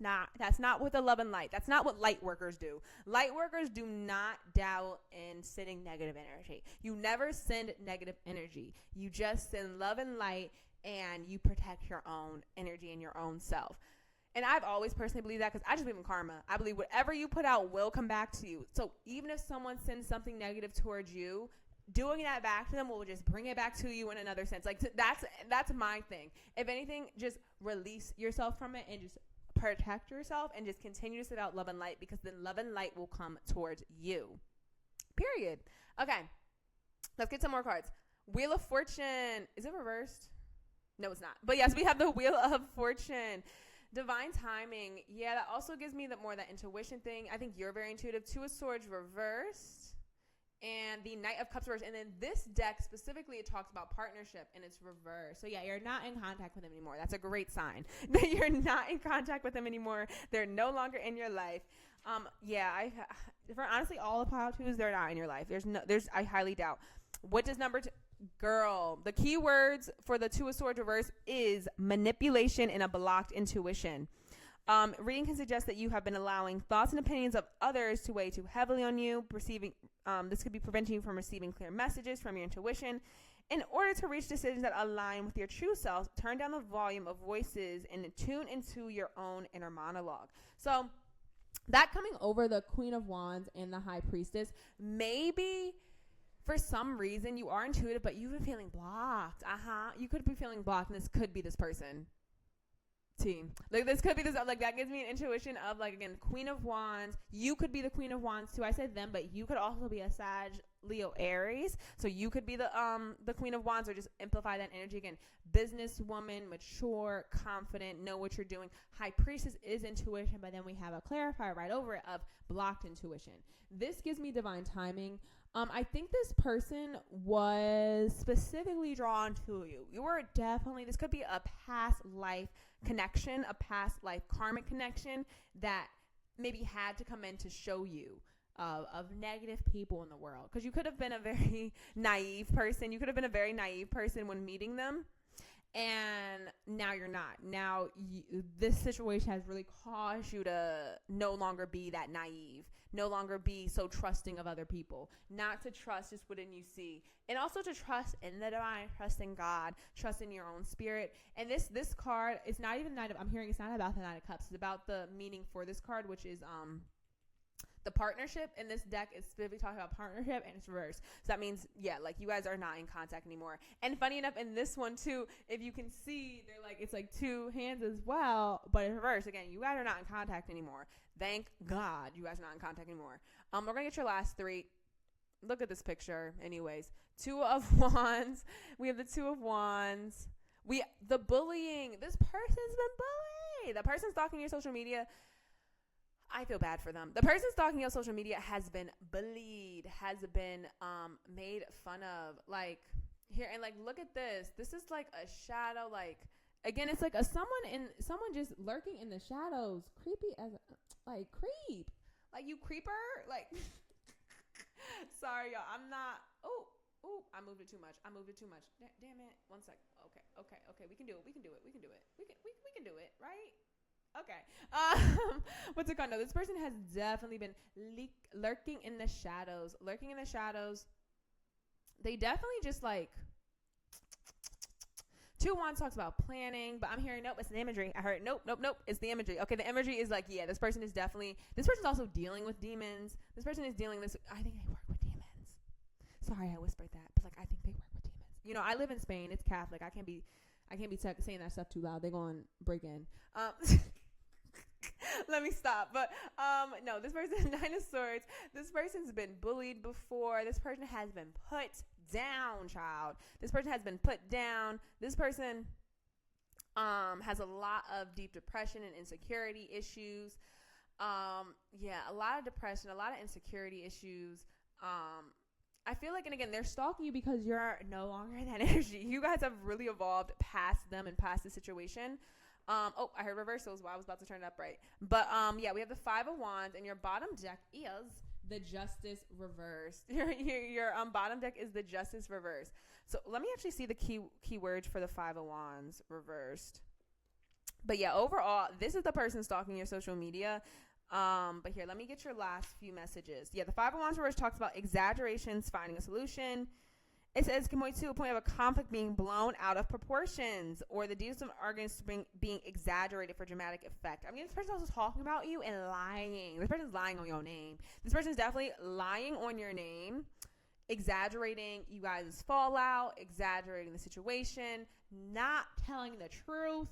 not what the love and light. That's not what light workers do. Light workers do not dabble in sending negative energy. You never send negative energy. You just send love and light, and you protect your own energy and your own self. And I've always personally believed that, because I just believe in karma. I believe whatever you put out will come back to you. So even if someone sends something negative towards you, doing that back to them will just bring it back to you in another sense. Like, that's my thing. If anything, just release yourself from it and just protect yourself and just continue to send out love and light, because then love and light will come towards you. Period. Okay. Let's get some more cards. Wheel of Fortune. Is it reversed? No, it's not. But yes, we have the Wheel of Fortune. Divine timing. Yeah, that also gives me that intuition thing. I think you're very intuitive. Two of Swords reversed. And the Knight of Cups reversed. And then this deck specifically, it talks about partnership, and it's reversed. So yeah, you're not in contact with them anymore. That's a great sign that you're not in contact with them anymore. They're no longer in your life. Yeah, for honestly all the pile twos, they're not in your life. I highly doubt. What does number two? Girl, the key words for the Two of Swords reverse is manipulation and a blocked intuition. Reading can suggest that you have been allowing thoughts and opinions of others to weigh too heavily on you. This could be preventing you from receiving clear messages from your intuition. In order to reach decisions that align with your true self, turn down the volume of voices and tune into your own inner monologue. So that coming over the Queen of Wands and the High Priestess, maybe for some reason you are intuitive, but you've been feeling blocked. You could be feeling blocked, and this could be this person. Team. Like, this could be this, like, that gives me an intuition of, like, again, Queen of Wands. You could be the Queen of Wands too. I said them, but you could also be a Sag, Leo, Aries. So you could be the Queen of Wands, or just amplify that energy. Again, businesswoman, mature, confident, know what you're doing. High Priestess is intuition, but then we have a clarifier right over it of blocked intuition. This gives me divine timing. I think this person was specifically drawn to you. You were definitely, this could be a past life connection, a past life karmic connection that maybe had to come in to show you of negative people in the world. Because you could have been a very naive person. You could have been a very naive person when meeting them. And now you're not. Now this situation has really caused you to no longer be that naive, no longer be so trusting of other people, not to trust just what you see, and also to trust in the divine, trust in God, trust in your own spirit. And this card is not even I'm hearing it's not about the Knight of Cups. It's about the meaning for this card, which is the partnership. In this deck is specifically talking about partnership, and it's reversed. So that means, yeah, like, you guys are not in contact anymore. And funny enough, in this one too, if you can see, they're like, it's like two hands as well, but it's reversed. Again, you guys are not in contact anymore. Thank God you guys are not in contact anymore. We're gonna get your last three. Look at this picture. Anyways, Two of Wands. We have the Two of Wands. The bullying. This person's been bullied. The person stalking your social media. I feel bad for them. The person stalking your social media has been bullied, has been made fun of. Like, here, and like, look at this. This is like a shadow. Like, again, it's like someone just lurking in the shadows. Creepy as like creep. Like, you creeper. Like, sorry y'all. I'm not. Oh, I moved it too much. Damn it. 1 sec. Okay. We can do it. We can do it, right? Okay. What's it called? No, this person has definitely been lurking in the shadows. They definitely just, like, Two of Wands talks about planning, but I'm hearing, nope, it's the imagery. I heard, nope, it's the imagery. Okay, the imagery is like, yeah, this person's also dealing with demons. This person is dealing with, I think they work with demons. Sorry, I whispered that, but, like, I think they work with demons. You know, I live in Spain. It's Catholic. I can't be saying that stuff too loud. They're going to break in. Let me stop. But no, this person, Nine of Swords, this person's been bullied before. This person has been put down, child. This person has been put down. This person has a lot of deep depression and insecurity issues. Yeah, a lot of depression, a lot of insecurity issues. I feel like, and again, they're stalking you because you're no longer in that energy. You guys have really evolved past them and past the situation. Oh, I heard reversals while I was about to turn it up right. But yeah, we have the Five of Wands, and your bottom deck is the Justice reversed. Your bottom deck is the Justice reversed. So let me actually see the keywords for the Five of Wands reversed. But yeah, overall, this is the person stalking your social media. But here, let me get your last few messages. Yeah, the Five of Wands reversed talks about exaggerations, finding a solution. It says can point to a point of a conflict being blown out of proportions, or the deepest of arguments being exaggerated for dramatic effect. I mean, this person also talking about you and lying. This person's lying on your name. This person's definitely lying on your name, exaggerating you guys' fallout, exaggerating the situation, not telling the truth.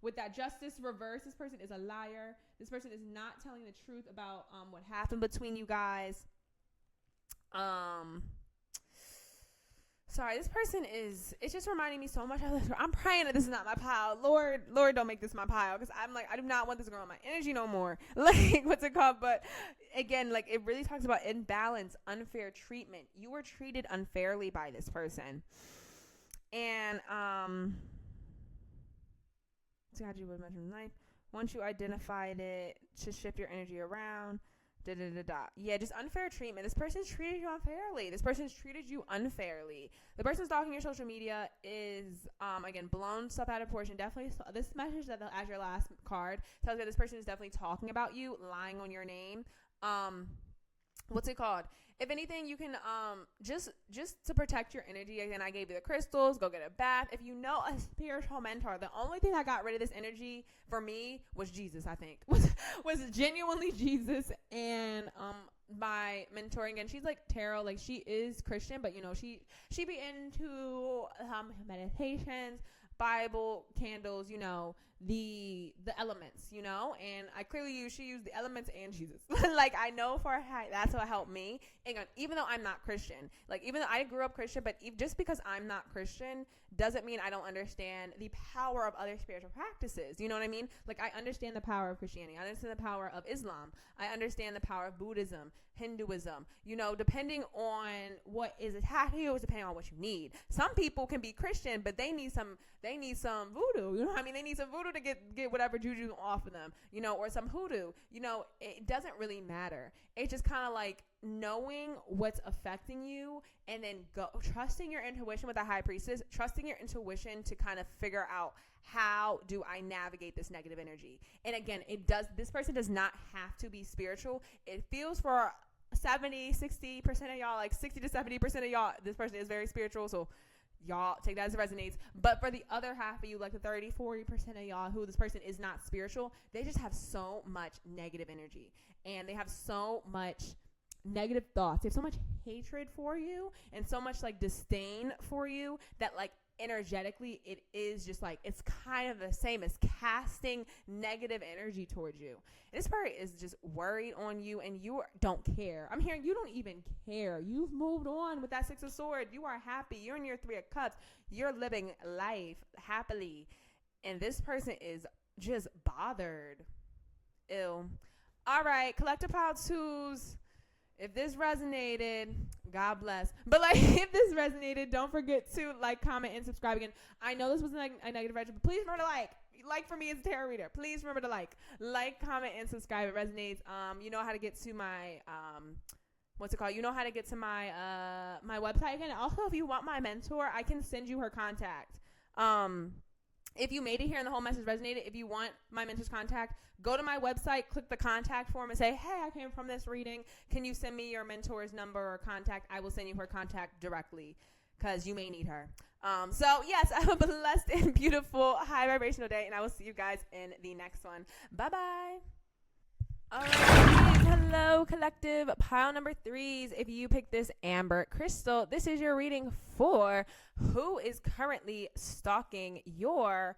With that Justice reverse, this person is a liar. This person is not telling the truth about what happened between you guys. Sorry, this person it's just reminding me so much of this. I'm praying that this is not my pile. Lord, don't make this my pile, because I'm like, I do not want this girl in my energy no more. Like, what's it called? But again, like, it really talks about imbalance, unfair treatment. You were treated unfairly by this person. And, God, you would mention life. Once you identified it, to shift your energy around. Yeah, just unfair treatment. This person's treated you unfairly. This person's treated you unfairly. The person stalking your social media is, again, blown stuff out of proportion. Definitely, this message that as your last card tells you this person is definitely talking about you, lying on your name. What's it called? If anything, you can just to protect your energy. Again, I gave you the crystals. Go get a bath. If you know a spiritual mentor, the only thing that got rid of this energy for me was Jesus. I think was genuinely Jesus. And my mentor, again, she's like tarot, like she is Christian, but you know she be into meditations, Bible, candles, you know, the elements, you know, and I clearly she used the elements and Jesus. Like, I know for a fact that's what helped me. And even though I'm not Christian, like, even though I grew up Christian, but just because I'm not Christian doesn't mean I don't understand the power of other spiritual practices. You know what I mean? Like, I understand the power of Christianity. I understand the power of Islam. I understand the power of Buddhism, Hinduism, you know, depending on what is attached to you, is depending on what you need. Some people can be Christian, but they need some voodoo, you know what I mean? They need some voodoo to get whatever juju off of them, you know, or some hoodoo, you know. It doesn't really matter. It's just kind of like knowing what's affecting you, and then trusting your intuition with the high priestess, trusting your intuition to kind of figure out, how do I navigate this negative energy? And again, this person does not have to be spiritual. It feels for 60% of y'all, like 60 to 70% of y'all, this person is very spiritual. So y'all take that as it resonates. But for the other half of you, like the 30-40% of y'all who this person is not spiritual, they just have so much negative energy, and they have so much negative thoughts. They have so much hatred for you and so much like disdain for you that, like, energetically it is just like, it's kind of the same as casting negative energy towards you. This person is just worried on you, and you don't care. I'm hearing you don't even care. You've moved on with that Six of Swords. You are happy. You're in your Three of Cups. You're living life happily, and this person is just bothered. Ew. All right, collective pile twos. If this resonated, God bless. But, like, if this resonated, don't forget to like, comment, and subscribe again. I know this was a negative regimen, but please remember to like for me as a tarot reader. Please remember to like, comment, and subscribe. It resonates. You know how to get to my what's it called? You know how to get to my my website again. Also, if you want my mentor, I can send you her contact. If you made it here and the whole message resonated, if you want my mentor's contact, go to my website, click the contact form, and say, hey, I came from this reading. Can you send me your mentor's number or contact? I will send you her contact directly, because you may need her. So, yes, have a blessed and beautiful high vibrational day, and I will see you guys in the next one. Bye-bye. All right, hello, collective pile number 3s. If you pick this amber crystal, this is your reading for who is currently stalking your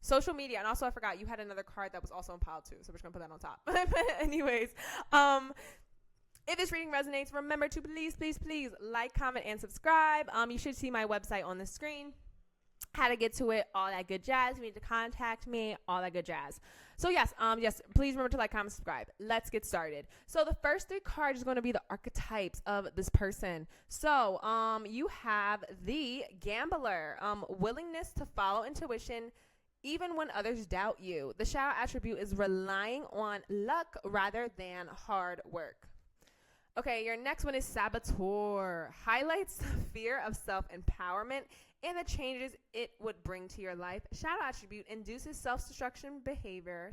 social media. And also, I forgot you had another card that was also in pile 2, so we're just gonna put that on top. But anyways, if this reading resonates, remember to please like, comment, and subscribe. You should see my website on the screen, how to get to it, all that good jazz. You need to contact me, all that good jazz. So yes, please remember to like, comment, subscribe. Let's get started. So the first 3 cards is going to be the archetypes of this person. So you have the gambler, willingness to follow intuition even when others doubt you. The shadow attribute is relying on luck rather than hard work. Okay, your next one is saboteur. Highlights the fear of self-empowerment and the changes it would bring to your life. Shadow attribute induces self-destructive behavior,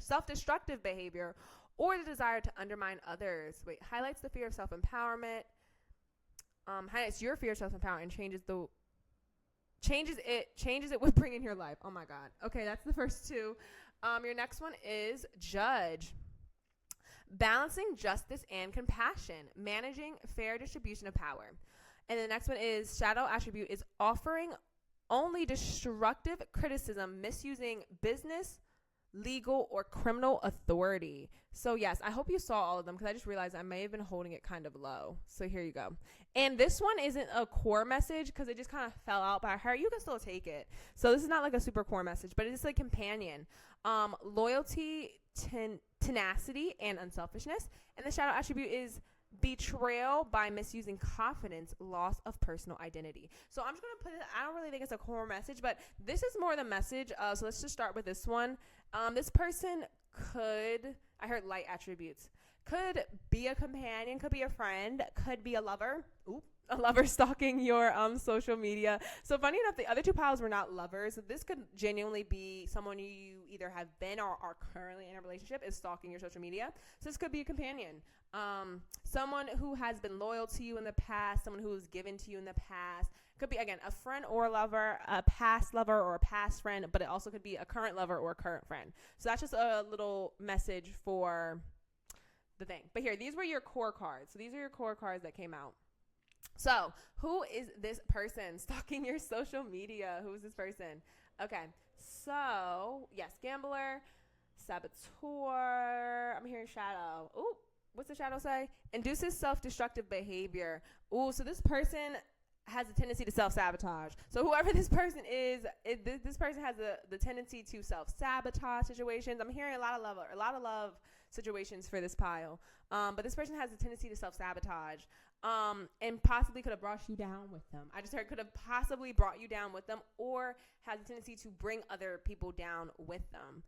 or the desire to undermine others. Wait, highlights the fear of self-empowerment. Highlights your fear of self-empowerment and changes it would bring in your life. Oh my God. Okay, that's the first two. Your next one is judge. Balancing justice and compassion, managing fair distribution of power. And the next one is shadow attribute is offering only destructive criticism, misusing business, legal, or criminal authority. So yes, I hope you saw all of them because I just realized I may have been holding it kind of low. So here you go. And this one isn't a core message because it just kind of fell out by her. You can still take it. So this is not like a super core message, but it's like companion. Loyalty, tenacity, and unselfishness. And the shadow attribute is betrayal by misusing confidence, loss of personal identity. So I'm just going to put it, I don't really think it's a core message, but this is more the message. So let's just start with this one. This person could, I heard light attributes, could be a companion, could be a friend, could be a lover. A lover stalking your social media. So funny enough, the other two piles were not lovers. This could genuinely be someone you either have been or are currently in a relationship is stalking your social media. So this could be a companion. Someone who has been loyal to you in the past, someone who has given to you in the past. Could be, again, a friend or a lover, a past lover or a past friend, but it also could be a current lover or a current friend. So that's just a little message for the thing. But here, these were your core cards. So these are your core cards that came out. So, who is this person stalking your social media? Who is this person? Okay, so, yes, gambler, saboteur. I'm hearing shadow. Ooh, what's the shadow say? Induces self-destructive behavior. Ooh, so this person has a tendency to self-sabotage. So, whoever this person is, this person has the tendency to self-sabotage situations. I'm hearing a lot of love situations for this pile. But this person has a tendency to self-sabotage. And possibly could have brought you down with them. I just heard could have possibly brought you down with them or has a tendency to bring other people down with them.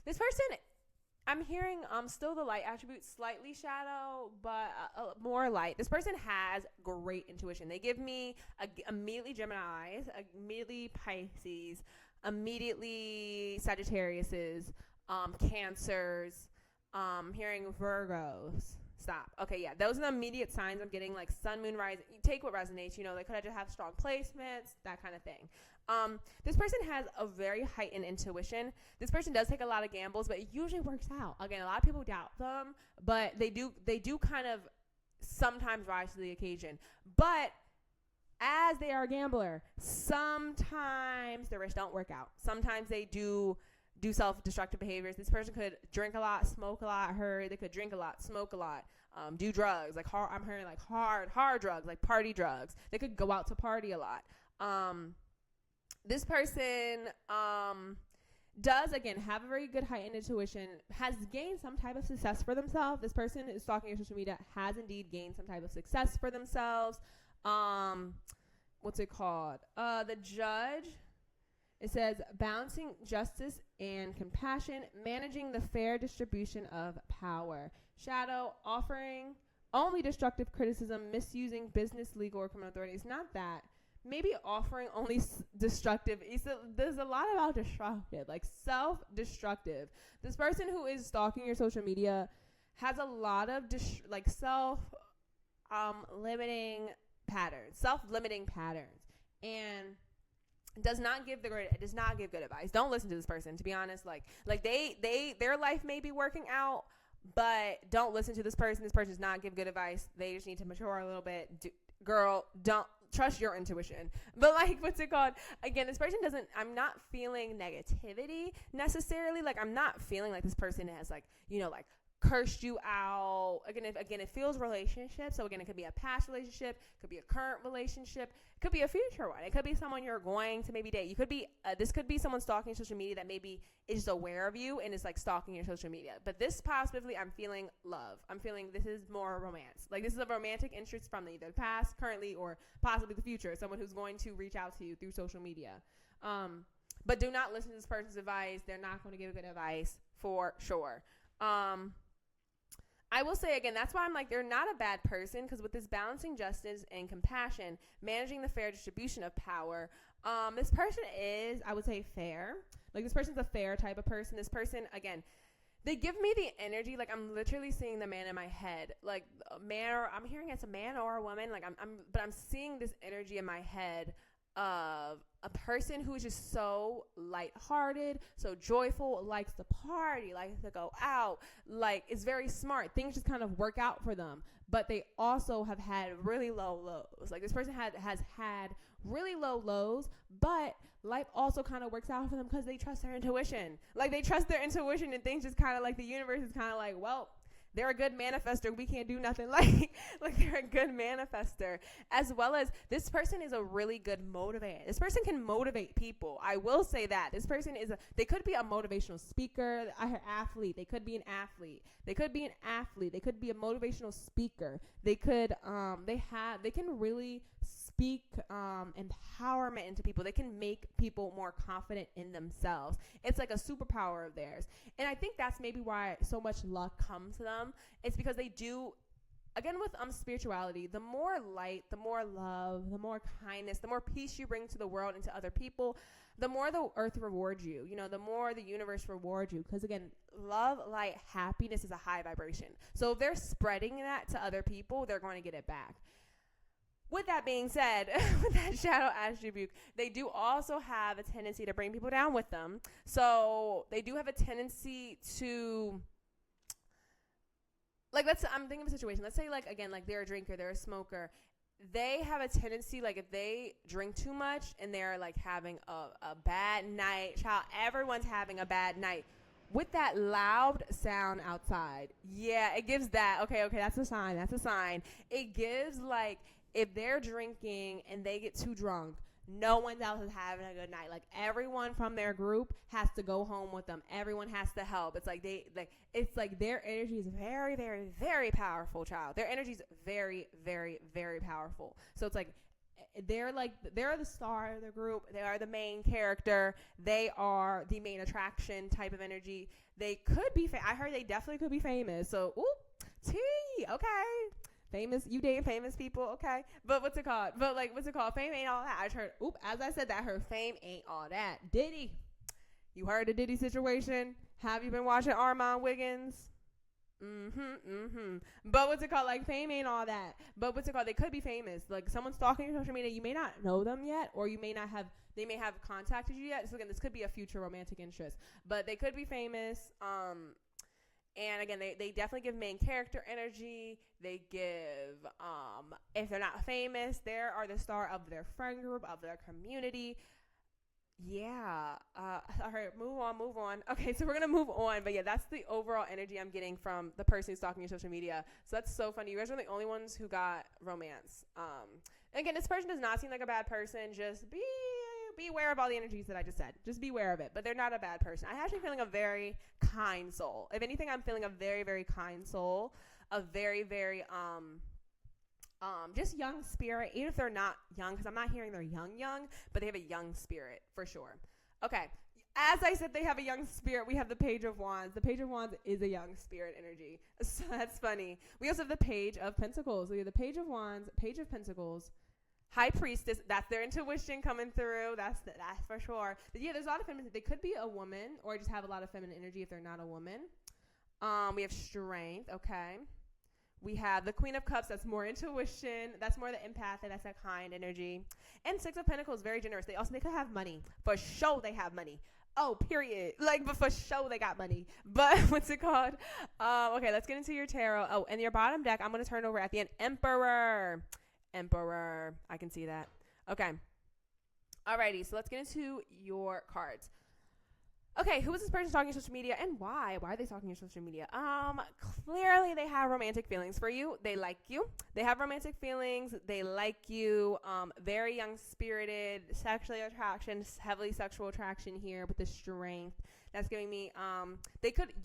This person, I'm hearing still the light attribute, slightly shadow, but more light. This person has great intuition. They give me immediately Geminis, immediately Pisces, immediately Sagittariuses, Cancers, hearing Virgos. Stop. Okay, yeah, those are the immediate signs I'm getting, like sun, moon, rising. You take what resonates, you know, they could just have strong placements, that kind of thing. This person has a very heightened intuition. This person does take a lot of gambles, but it usually works out. Again, a lot of people doubt them, but they do kind of sometimes rise to the occasion. But as they are a gambler, sometimes the risks don't work out. Sometimes they do self-destructive behaviors. This person could drink a lot, smoke a lot. They could drink a lot, smoke a lot, do drugs, like hard. I'm hearing like hard drugs, like party drugs. They could go out to party a lot. This person does, again, have a very good heightened intuition, has gained some type of success for themselves. This person is stalking your social media, has indeed gained some type of success for themselves. What's it called? The judge. It says balancing justice and compassion, managing the fair distribution of power. Shadow, offering only destructive criticism, misusing business, legal, or criminal authority. It's not that. Maybe offering only destructive. There's a lot about destructive, like self-destructive. This person who is stalking your social media has a lot of self-limiting patterns, and does not give good advice. Don't listen to this person, to be honest. Like their life may be working out, but don't listen to this person. This person does not give good advice. They just need to mature a little bit. Girl, don't trust your intuition. But like, what's it called? Again, this person I'm not feeling negativity necessarily. Like, I'm not feeling like this person has cursed you out. Again, it feels relationship. So again, it could be a past relationship, could be a current relationship, could be a future one. It could be someone you're going to maybe date. You could be this could be someone stalking your social media that maybe is just aware of you and is like stalking your social media. But this positively, I'm feeling love. I'm feeling this is more romance. Like, this is a romantic interest from either the past, currently, or possibly the future. Someone who's going to reach out to you through social media. But do not listen to this person's advice. They're not going to give good advice for sure. I will say again, that's why I'm like, they're not a bad person, because with this balancing justice and compassion, managing the fair distribution of power, this person is, I would say, fair. Like, this person's a fair type of person. This person, again, they give me the energy, like, I'm literally seeing the man in my head, like a man, or I'm hearing it's a man or a woman, like but I'm seeing this energy in my head of a person who is just so lighthearted, so joyful, likes to party, likes to go out, like, is very smart. Things just kind of work out for them, but they also have had really low lows. Like, this person has had really low lows, but life also kind of works out for them because they trust their intuition. Like, they trust their intuition, and things just kind of like, the universe is kind of like, well, they're a good manifester. We can't do nothing. Like they're a good manifester. As well as, this person is a really good motivator. This person can motivate people. I will say that. This person they could be a motivational speaker. I heard athlete. They could be an athlete. They could be an athlete. They could be a motivational speaker. They could, they can really speak empowerment into people. They can make people more confident in themselves. It's like a superpower of theirs. And I think that's maybe why so much luck comes to them. It's because they do, again, with spirituality, the more light, the more love, the more kindness, the more peace you bring to the world and to other people, the more the earth rewards you, the more the universe rewards you. Because again, love, light, happiness is a high vibration. So if they're spreading that to other people, they're going to get it back. With that being said, with that shadow attribute, they do also have a tendency to bring people down with them. So they do have a tendency to, like, I'm thinking of a situation. Let's say, like, again, like, they're a drinker, they're a smoker. They have a tendency, like, if they drink too much and they're, like, having a bad night, everyone's having a bad night. With that loud sound outside, yeah, it gives that, okay, that's a sign. It gives, like, if they're drinking and they get too drunk, no one else is having a good night. Like, everyone from their group has to go home with them. Everyone has to help. It's like it's like their energy is very, very, very powerful, child. Their energy is very, very, very powerful. So it's like they're the star of the group. They are the main character. They are the main attraction type of energy. They could be. I heard they definitely could be famous. So, okay. Famous, you dating famous people, okay? But what's it called? Fame ain't all that. I heard, as I said that, her fame ain't all that. Diddy. You heard the Diddy situation? Have you been watching Armand Wiggins? But what's it called? Like, fame ain't all that. But what's it called? They could be famous. Like, someone's stalking your social media. You may not know them yet, or they may have contacted you yet. So again, this could be a future romantic interest. But they could be famous. And again, they definitely give main character energy. They give, if they're not famous, they are the star of their friend group, of their community. Yeah. All right, move on. Okay, so we're going to move on. But yeah, that's the overall energy I'm getting from the person who's stalking your social media. So that's so funny. You guys are the only ones who got romance. Again, this person does not seem like a bad person. Just be aware of all the energies that I just said. Just be aware of it. But they're not a bad person. I'm actually feeling a very kind soul. If anything, I'm feeling a very, very kind soul. A very, very, just young spirit. Even if they're not young, because I'm not hearing they're young, but they have a young spirit for sure. Okay. As I said, they have a young spirit. We have the Page of Wands. The Page of Wands is a young spirit energy. So that's funny. We also have the Page of Pentacles. We have the Page of Wands, Page of Pentacles, High Priestess. That's their intuition coming through. That's for sure. But yeah, there's a lot of feminine. They could be a woman or just have a lot of feminine energy if they're not a woman. We have Strength. Okay. We have the Queen of Cups. That's more intuition. That's more the empathic. That's that kind energy. And Six of Pentacles, very generous. They could have money. For sure they have money. Oh, period. But for sure they got money. But what's it called? Okay, let's get into your tarot. Oh, and your bottom deck, I'm going to turn over at the end. Emperor. I can see that. Okay. Alrighty, so let's get into your cards. Okay, who is this person stalking your social media and why? Why are they stalking your social media? Clearly they have romantic feelings for you. They like you. They have romantic feelings. They like you. Very young-spirited, heavily sexual attraction here with the Strength. That's giving me,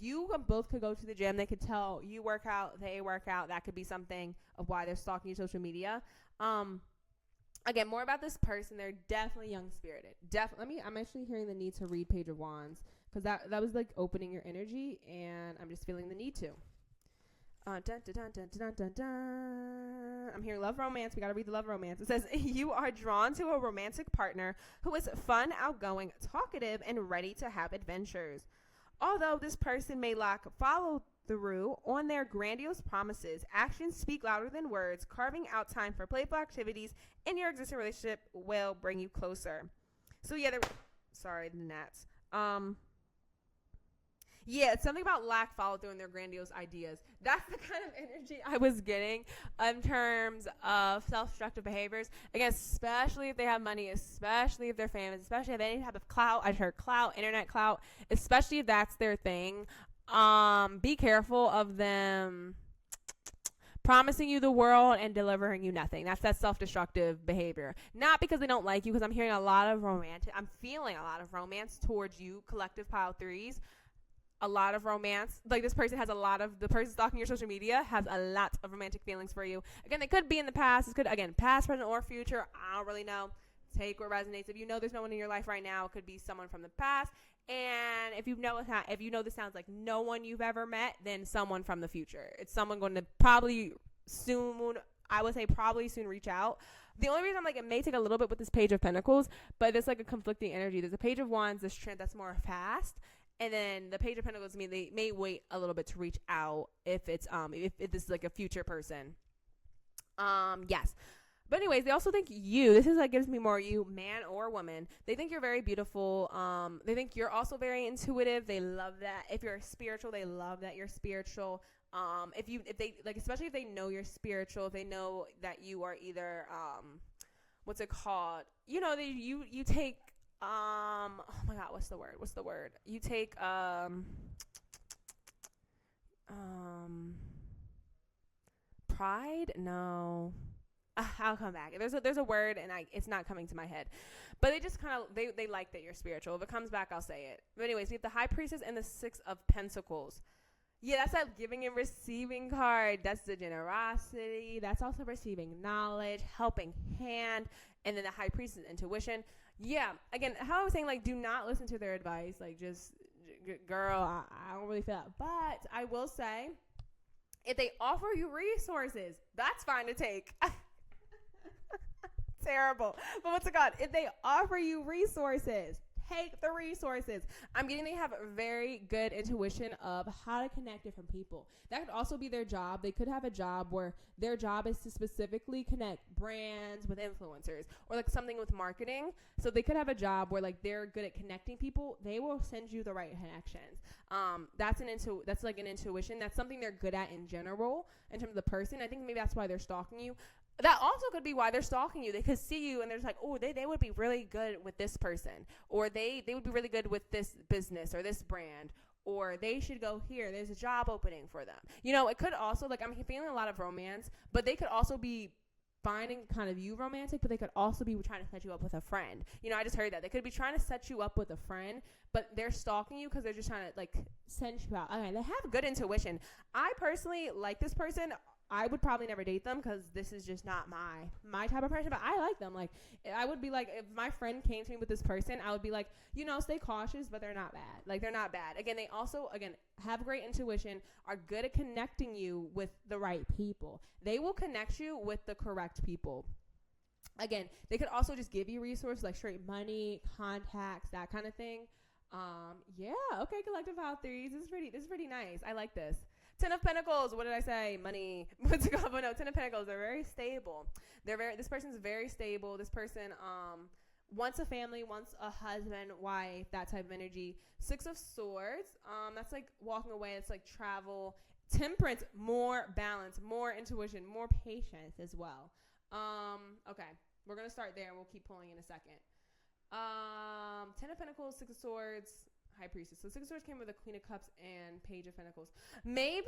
you both could go to the gym. They could tell you work out, they work out. That could be something of why they're stalking your social media. Again, more about this person. They're definitely young spirited. I'm actually hearing the need to read Page of Wands, because that was like opening your energy, and I'm just feeling the need to. Dun, dun, dun, dun, dun, dun, dun. I'm hearing love romance. We got to read the love romance. It says, you are drawn to a romantic partner who is fun, outgoing, talkative, and ready to have adventures. Although this person may lack follow through on their grandiose promises, actions speak louder than words. Carving out time for playful activities in your existing relationship will bring you closer. So yeah, sorry, the gnats. Yeah, it's something about lack follow through in their grandiose ideas. That's the kind of energy I was getting in terms of self-destructive behaviors. Again, especially if they have money, especially if they're famous, especially if they have any type of clout. I've heard clout, internet clout, especially if that's their thing. Be careful of them promising you the world and delivering you nothing. That's that self-destructive behavior. Not because they don't like you, because I'm feeling a lot of romance towards you, collective pile threes. A lot of romance. Like the person stalking your social media has a lot of romantic feelings for you. Again, they could be in the past. It could, again, past, present, or future. I don't really know. Take what resonates. If you know there's no one in your life right now, it could be someone from the past. And if you know this sounds like no one you've ever met, then someone from the future. It's someone going to probably soon reach out. The only reason I'm like, it may take a little bit with this Page of Pentacles, but it's like a conflicting energy. There's a Page of Wands, this trend that's more fast. And then the Page of Pentacles mean they may wait a little bit to reach out if it's if this is like a future person. Yes. But anyways, they also think this is like gives me more you, man or woman. They think you're very beautiful. They think you're also very intuitive. They love that. If you're spiritual, they love that you're spiritual. If they like, especially if they know you're spiritual, if they know that you are either what's it called? You know, you take oh my god, what's the word? You take pride? No. I'll come back. There's a word and it's not coming to my head. But they just kind of they like that you're spiritual. If it comes back, I'll say it. But anyways, we have the High Priestess and the Six of Pentacles. Yeah, that's that giving and receiving card. That's the generosity. That's also receiving knowledge, helping hand, and then the High Priestess intuition. Yeah, again, how I was saying, like, do not listen to their advice. Like, just, girl, I don't really feel that. But I will say, if they offer you resources, that's fine to take. Terrible. But what's it called? If they offer you resources, take the resources. I'm getting they have a very good intuition of how to connect different people. That could also be their job. They could have a job where their job is to specifically connect brands with influencers or like something with marketing. So they could have a job where like they're good at connecting people. They will send you the right connections. That's like an intuition. That's something they're good at in general in terms of the person. I think maybe that's why they're stalking you. That also could be why they're stalking you. They could see you and they're just like, oh, they would be really good with this person, or they would be really good with this business or this brand, or they should go here. There's a job opening for them. You know, it could also, like, I'm feeling a lot of romance, but they could also be finding kind of you romantic, but they could also be trying to set you up with a friend. You know, I just heard that. They could be trying to set you up with a friend, but they're stalking you because they're just trying to, like, send you out. Okay, they have good intuition. I personally like this person. I would probably never date them because this is just not my type of person, but I like them. Like, I would be like, if my friend came to me with this person, I would be like, you know, stay cautious, but they're not bad. Like, they're not bad. Again, they also, have great intuition, are good at connecting you with the right people. They will connect you with the correct people. Again, they could also just give you resources like straight money, contacts, that kind of thing. Yeah, okay, collective file threes. This is pretty nice. I like this. 10 of Pentacles. What did I say? Money. What's it called? No, 10 of Pentacles. They're very stable. This person's very stable. This person wants a family, wants a husband, wife, that type of energy. 6 of Swords. That's like walking away. It's like travel. Temperance, more balance, more intuition, more patience as well. Okay. We're going to start there and we'll keep pulling in a second. 10 of Pentacles, 6 of Swords, High Priestess. So 6 of Swords came with a Queen of Cups and Page of Pentacles. Maybe,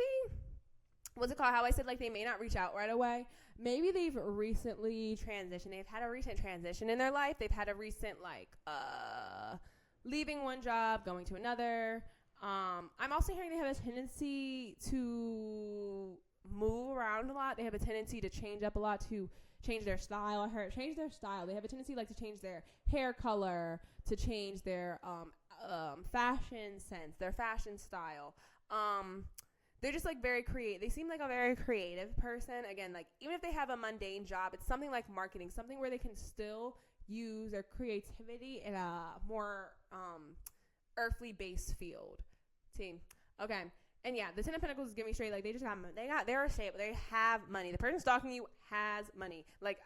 what's it called? How I said, like, they may not reach out right away. Maybe they've recently transitioned. They've had a recent transition in their life. They've had a recent, like, leaving one job, going to another. I'm also hearing they have a tendency to move around a lot. They have a tendency to change up a lot, to change their style. I heard change their style. They have a tendency like to change their hair color, to change their fashion sense, their fashion style. They're just like very creative. They seem like a very creative person. Again, like even if they have a mundane job, it's something like marketing, something where they can still use their creativity in a more earthly based field. See, okay. And yeah, the Ten of Pentacles is giving me straight, like, they're stable. They have money. The person stalking you has money. Like,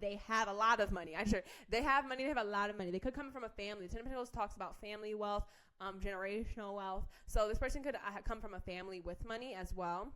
they have a lot of money. I'm sure they have money. They have a lot of money. They could come from a family. The Ten of Pentacles talks about family wealth, generational wealth. So this person could come from a family with money as well.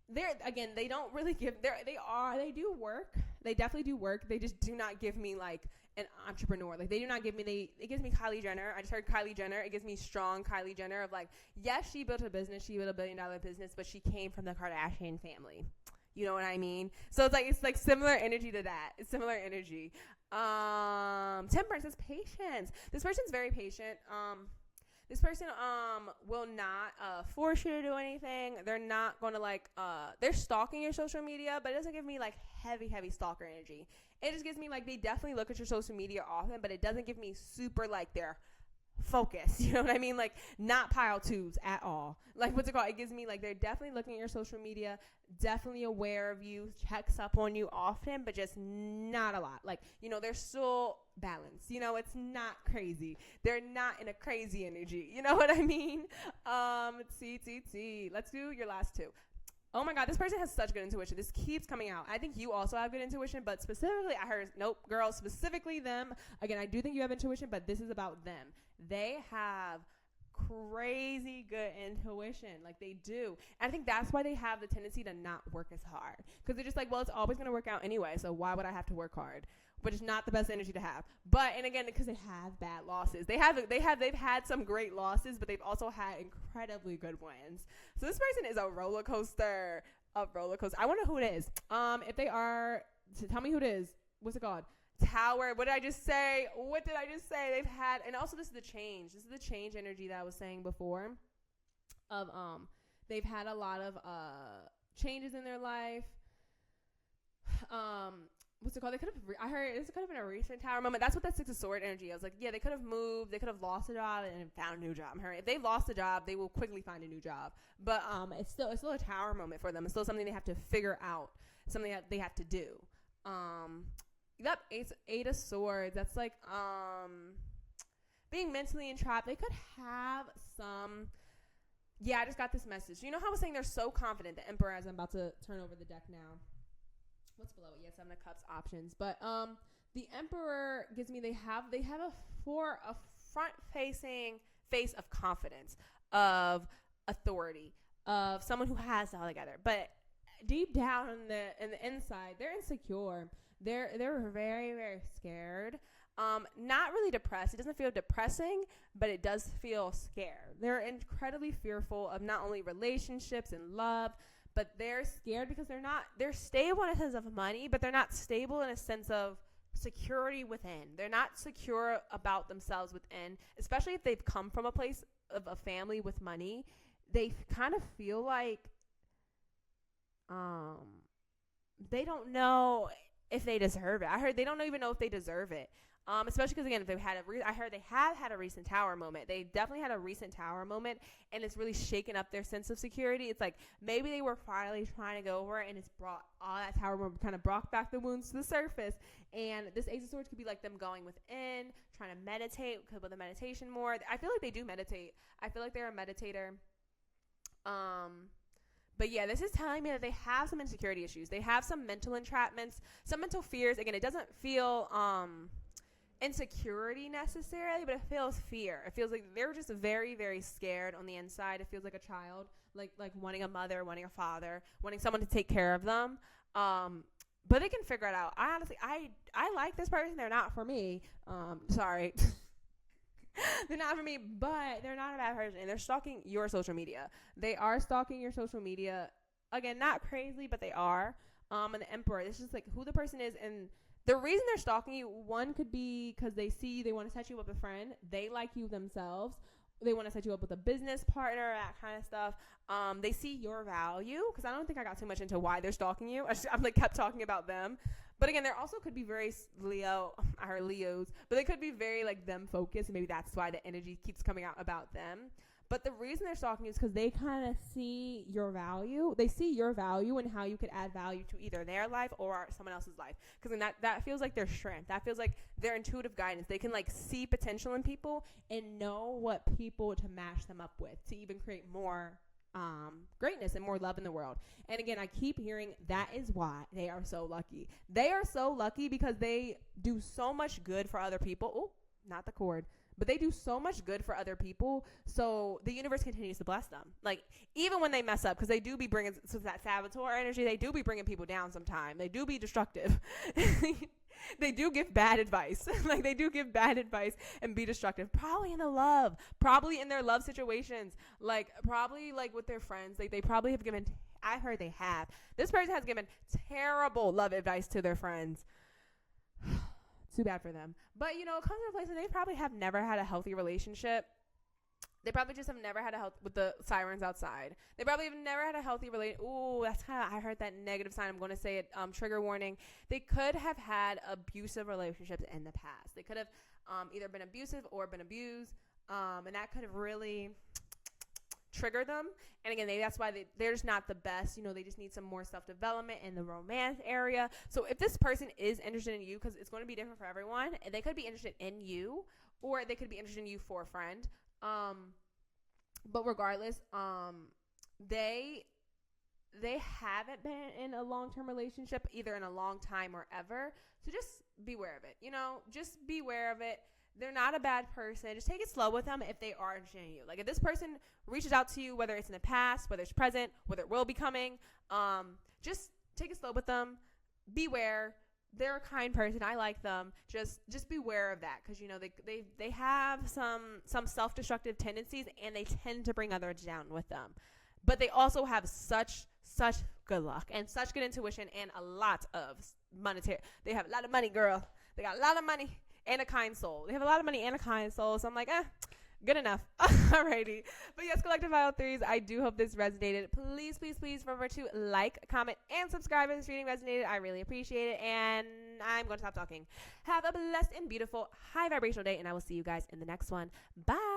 They don't really give, they do work. They definitely do work. They just do not give me like an entrepreneur. Like they do not give me, it gives me Kylie Jenner. I just heard Kylie Jenner. It gives me strong Kylie Jenner of like, yes, she built a business. She built $1 billion business, but she came from the Kardashian family. You know what I mean? So it's like similar energy to that. It's similar energy. Temperance is patience. This person's very patient. This person will not force you to do anything. They're not going to like they're stalking your social media, but it doesn't give me like heavy stalker energy. It just gives me like they definitely look at your social media often, but it doesn't give me super like they're focused. You know what I mean? Like not pile twos at all. Like what's it called? It gives me like they're definitely looking at your social media, definitely aware of you, checks up on you often, but just not a lot. Like, you know, they're still balanced. You know, it's not crazy. They're not in a crazy energy. You know what I mean? Let's do your last two. Oh my God, this person has such good intuition. This keeps coming out. I think you also have good intuition, but specifically, I heard, nope, girls, specifically them. Again, I do think you have intuition, but this is about them. They have crazy good intuition. Like they do. And I think that's why they have the tendency to not work as hard. Because they're just like, well, it's always going to work out anyway, so why would I have to work hard? Which is not the best energy to have. But, and again, because they have bad losses. They've had some great losses, but they've also had incredibly good wins. So this person is a roller coaster. I wonder who it is. If they are, so tell me who it is. What's it called? Tower. What did I just say? They've had, and also this is the change. This is the change energy that I was saying before. Of they've had a lot of changes in their life. What's it called? They could have, I heard this could have been a recent Tower moment. That's what that Six of Swords energy. I was like, yeah, they could have moved. They could have lost a job and found a new job. I heard if they lost a job, they will quickly find a new job. But it's still a Tower moment for them. It's still something they have to figure out. Something that they have to do. Yep, Eight of Swords. That's like being mentally entrapped. They could have some. Yeah, I just got this message. You know how I was saying they're so confident. The Emperor, as I'm about to turn over the deck now. What's below it? Yes, Seven of Cups options. But the Emperor gives me they have a front facing face of confidence, of authority, of someone who has it all together. But deep down in the inside, they're insecure. They're very, very scared. Not really depressed. It doesn't feel depressing, but it does feel scared. They're incredibly fearful of not only relationships and love, but they're scared because they're stable in a sense of money, but they're not stable in a sense of security within. They're not secure about themselves within, especially if they've come from a place of a family with money. They kind of feel like they don't know if they deserve it. I heard they don't even know if they deserve it. Especially because, again, if I heard they have had a recent Tower moment. They definitely had a recent Tower moment, and it's really shaken up their sense of security. It's like maybe they were finally trying to go over it, and it's brought all that Tower moment, kind of brought back the wounds to the surface. And this Ace of Swords could be like them going within, trying to meditate, could with the meditation more. I feel like they do meditate. I feel like they're a meditator. But yeah, this is telling me that they have some insecurity issues. They have some mental entrapments, some mental fears. Again, it doesn't feel insecurity necessarily, but it feels fear. It feels like they're just very, very scared on the inside. It feels like a child, like wanting a mother, wanting a father, wanting someone to take care of them. But they can figure it out. I honestly like this person. They're not for me. Sorry. They're not for me, but they're not a bad person. And they're stalking your social media. They are stalking your social media. Again, not crazy, but they are. And the Emperor, it's just like who the person is. And the reason they're stalking you, one could be because they see you, they want to set you up with a friend. They like you themselves. they want to set you up with a business partner, that kind of stuff. They see your value, because I don't think I got too much into why they're stalking you. I'm like kept talking about them. But again, there also could be very I heard Leos, but they could be very like them focused, and maybe that's why the energy keeps coming out about them. But the reason they're stalking you is because they kind of see your value. They see your value and how you could add value to either their life or someone else's life. Because that feels like their strength. That feels like their intuitive guidance. They can like see potential in people and know what people to match them up with to even create more greatness and more love in the world. And again, I keep hearing that is why they are so lucky. They are so lucky because they do so much good for other people. Oh, not the cord. But they do so much good for other people, so the universe continues to bless them. Like, even when they mess up, because they do be bringing, so that saboteur energy, they do be bringing people down sometimes. They do be destructive. They do give bad advice. Like, they do give bad advice and be destructive. Probably in the love. Probably in their love situations. Like, probably, like, with their friends. Like, they probably have given, I heard they have. This person has given terrible love advice to their friends. Too bad for them. But, you know, it comes to a place where they probably have never had a healthy relationship. They probably just have never had a health with the sirens outside. They probably have never had a healthy relationship. Ooh, that's kind of, I heard that negative sign. I'm going to say it, trigger warning. They could have had abusive relationships in the past. They could have either been abusive or been abused. And that could have really trigger them. And again, that's why they're just not the best. You know, they just need some more self-development in the romance area. So if this person is interested in you, because it's going to be different for everyone, and they could be interested in you, or they could be interested in you for a friend. But regardless, they haven't been in a long-term relationship, either in a long time or ever. So just beware of it. You know, just beware of it. They're not a bad person. Just take it slow with them if they are interested in you. Like, if this person reaches out to you, whether it's in the past, whether it's present, whether it will be coming, just take it slow with them. Beware. They're a kind person. I like them. Just beware of that, because, you know, they have some self-destructive tendencies, and they tend to bring others down with them. But they also have such good luck and such good intuition and a lot of monetary. They have a lot of money, girl. They got a lot of money. And a kind soul. They have a lot of money and a kind soul. So I'm like, good enough. Alrighty. But yes, Collective File 3s, I do hope this resonated. Please, please, please remember to like, comment, and subscribe if this reading resonated. I really appreciate it. And I'm going to stop talking. Have a blessed and beautiful high vibrational day. And I will see you guys in the next one. Bye.